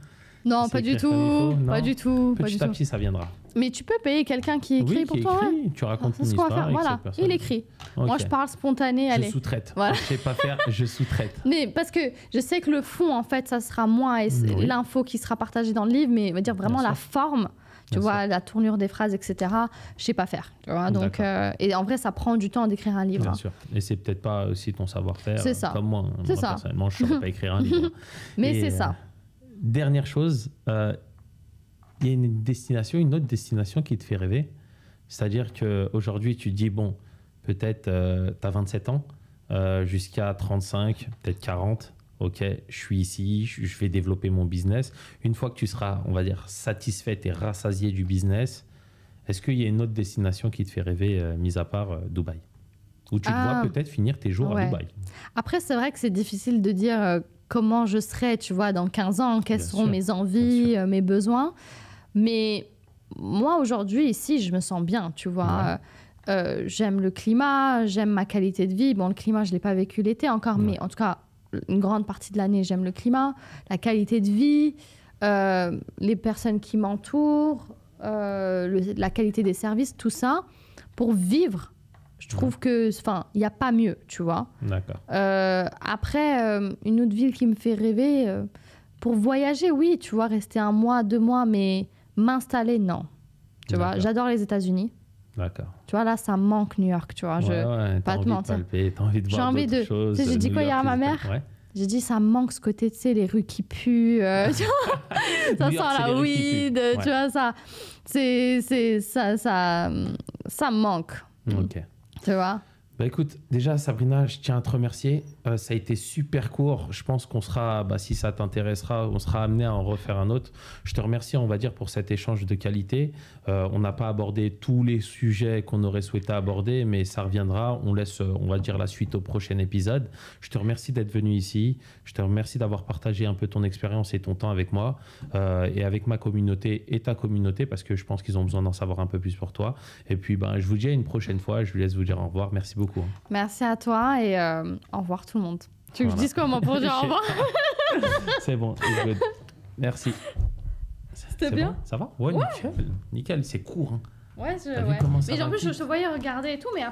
Non, pas du tout. Pas du tout. Petit à petit, ça viendra. Mais tu peux payer quelqu'un qui écrit pour toi. Tu racontes une histoire. Voilà, il écrit. Okay. Moi, je parle spontané. Je sous-traite. Voilà. Je ne sais pas faire, je sous-traite. Mais parce que je sais que le fond, en fait, ça sera moi et l'info qui sera partagée dans le livre, mais on va dire vraiment la forme. Tu vois, la tournure des phrases, etc. Je sais pas faire. Tu vois, donc, et en vrai, ça prend du temps d'écrire un livre. Bien sûr. Et c'est peut-être pas aussi ton savoir-faire. C'est ça. Comme moi. Moi, personnellement, je ne saurais pas écrire un livre. Mais c'est ça. Dernière chose, il y a une autre destination qui te fait rêver. C'est-à-dire qu'aujourd'hui, tu te dis, bon, peut-être tu as 27 ans, jusqu'à 35, peut-être 40. Ok, je suis ici, je vais développer mon business. Une fois que tu seras, on va dire, satisfaite et rassasiée du business, est-ce qu'il y a une autre destination qui te fait rêver, mis à part Dubaï? Ou tu te vois peut-être finir tes jours à Dubaï? Après, c'est vrai que c'est difficile de dire comment je serai, tu vois, dans 15 ans, quelles seront mes envies, mes besoins. Mais moi, aujourd'hui, ici, je me sens bien, tu vois. J'aime le climat, j'aime ma qualité de vie. Bon, le climat, je ne l'ai pas vécu l'été encore, mais en tout cas, une grande partie de l'année, j'aime le climat, la qualité de vie, les personnes qui m'entourent, la qualité des services, tout ça. Pour vivre, je trouve que, il n'y a pas mieux, tu vois. D'accord. Après, une autre ville qui me fait rêver, pour voyager, oui, tu vois, rester 1 mois, 2 mois, mais m'installer, non. Tu vois, j'adore les États-Unis. D'accord. Tu vois, là, ça me manque New York, tu vois. Pas te mentir. T'as envie de voir d'autres choses. Tu sais, j'ai dit quoi hier à ma mère? J'ai dit, ça me manque ce côté, tu sais, les rues qui puent. Ça sent la weed, tu vois, ça me manque. Ok. Tu vois? Bah écoute, déjà Sabrina, je tiens à te remercier. Ça a été super court. Je pense qu'on sera, si ça t'intéressera, on sera amené à en refaire un autre. Je te remercie, on va dire, pour cet échange de qualité. On n'a pas abordé tous les sujets qu'on aurait souhaité aborder, mais ça reviendra. On laisse, on va dire, la suite au prochain épisode. Je te remercie d'être venu ici. Je te remercie d'avoir partagé un peu ton expérience et ton temps avec moi et avec ma communauté et ta communauté, parce que je pense qu'ils ont besoin d'en savoir un peu plus pour toi. Et puis, je vous dis à une prochaine fois. Je vous laisse vous dire au revoir. Merci beaucoup. Merci à toi et au revoir tout le monde. Tu veux que je dise comment pour dire au revoir? C'est bon. Merci. C'était bien? Bon, ça va? Ouais, nickel. Nickel, c'est court. Hein. Ouais, Mais en plus, je te voyais regarder et tout, mais après...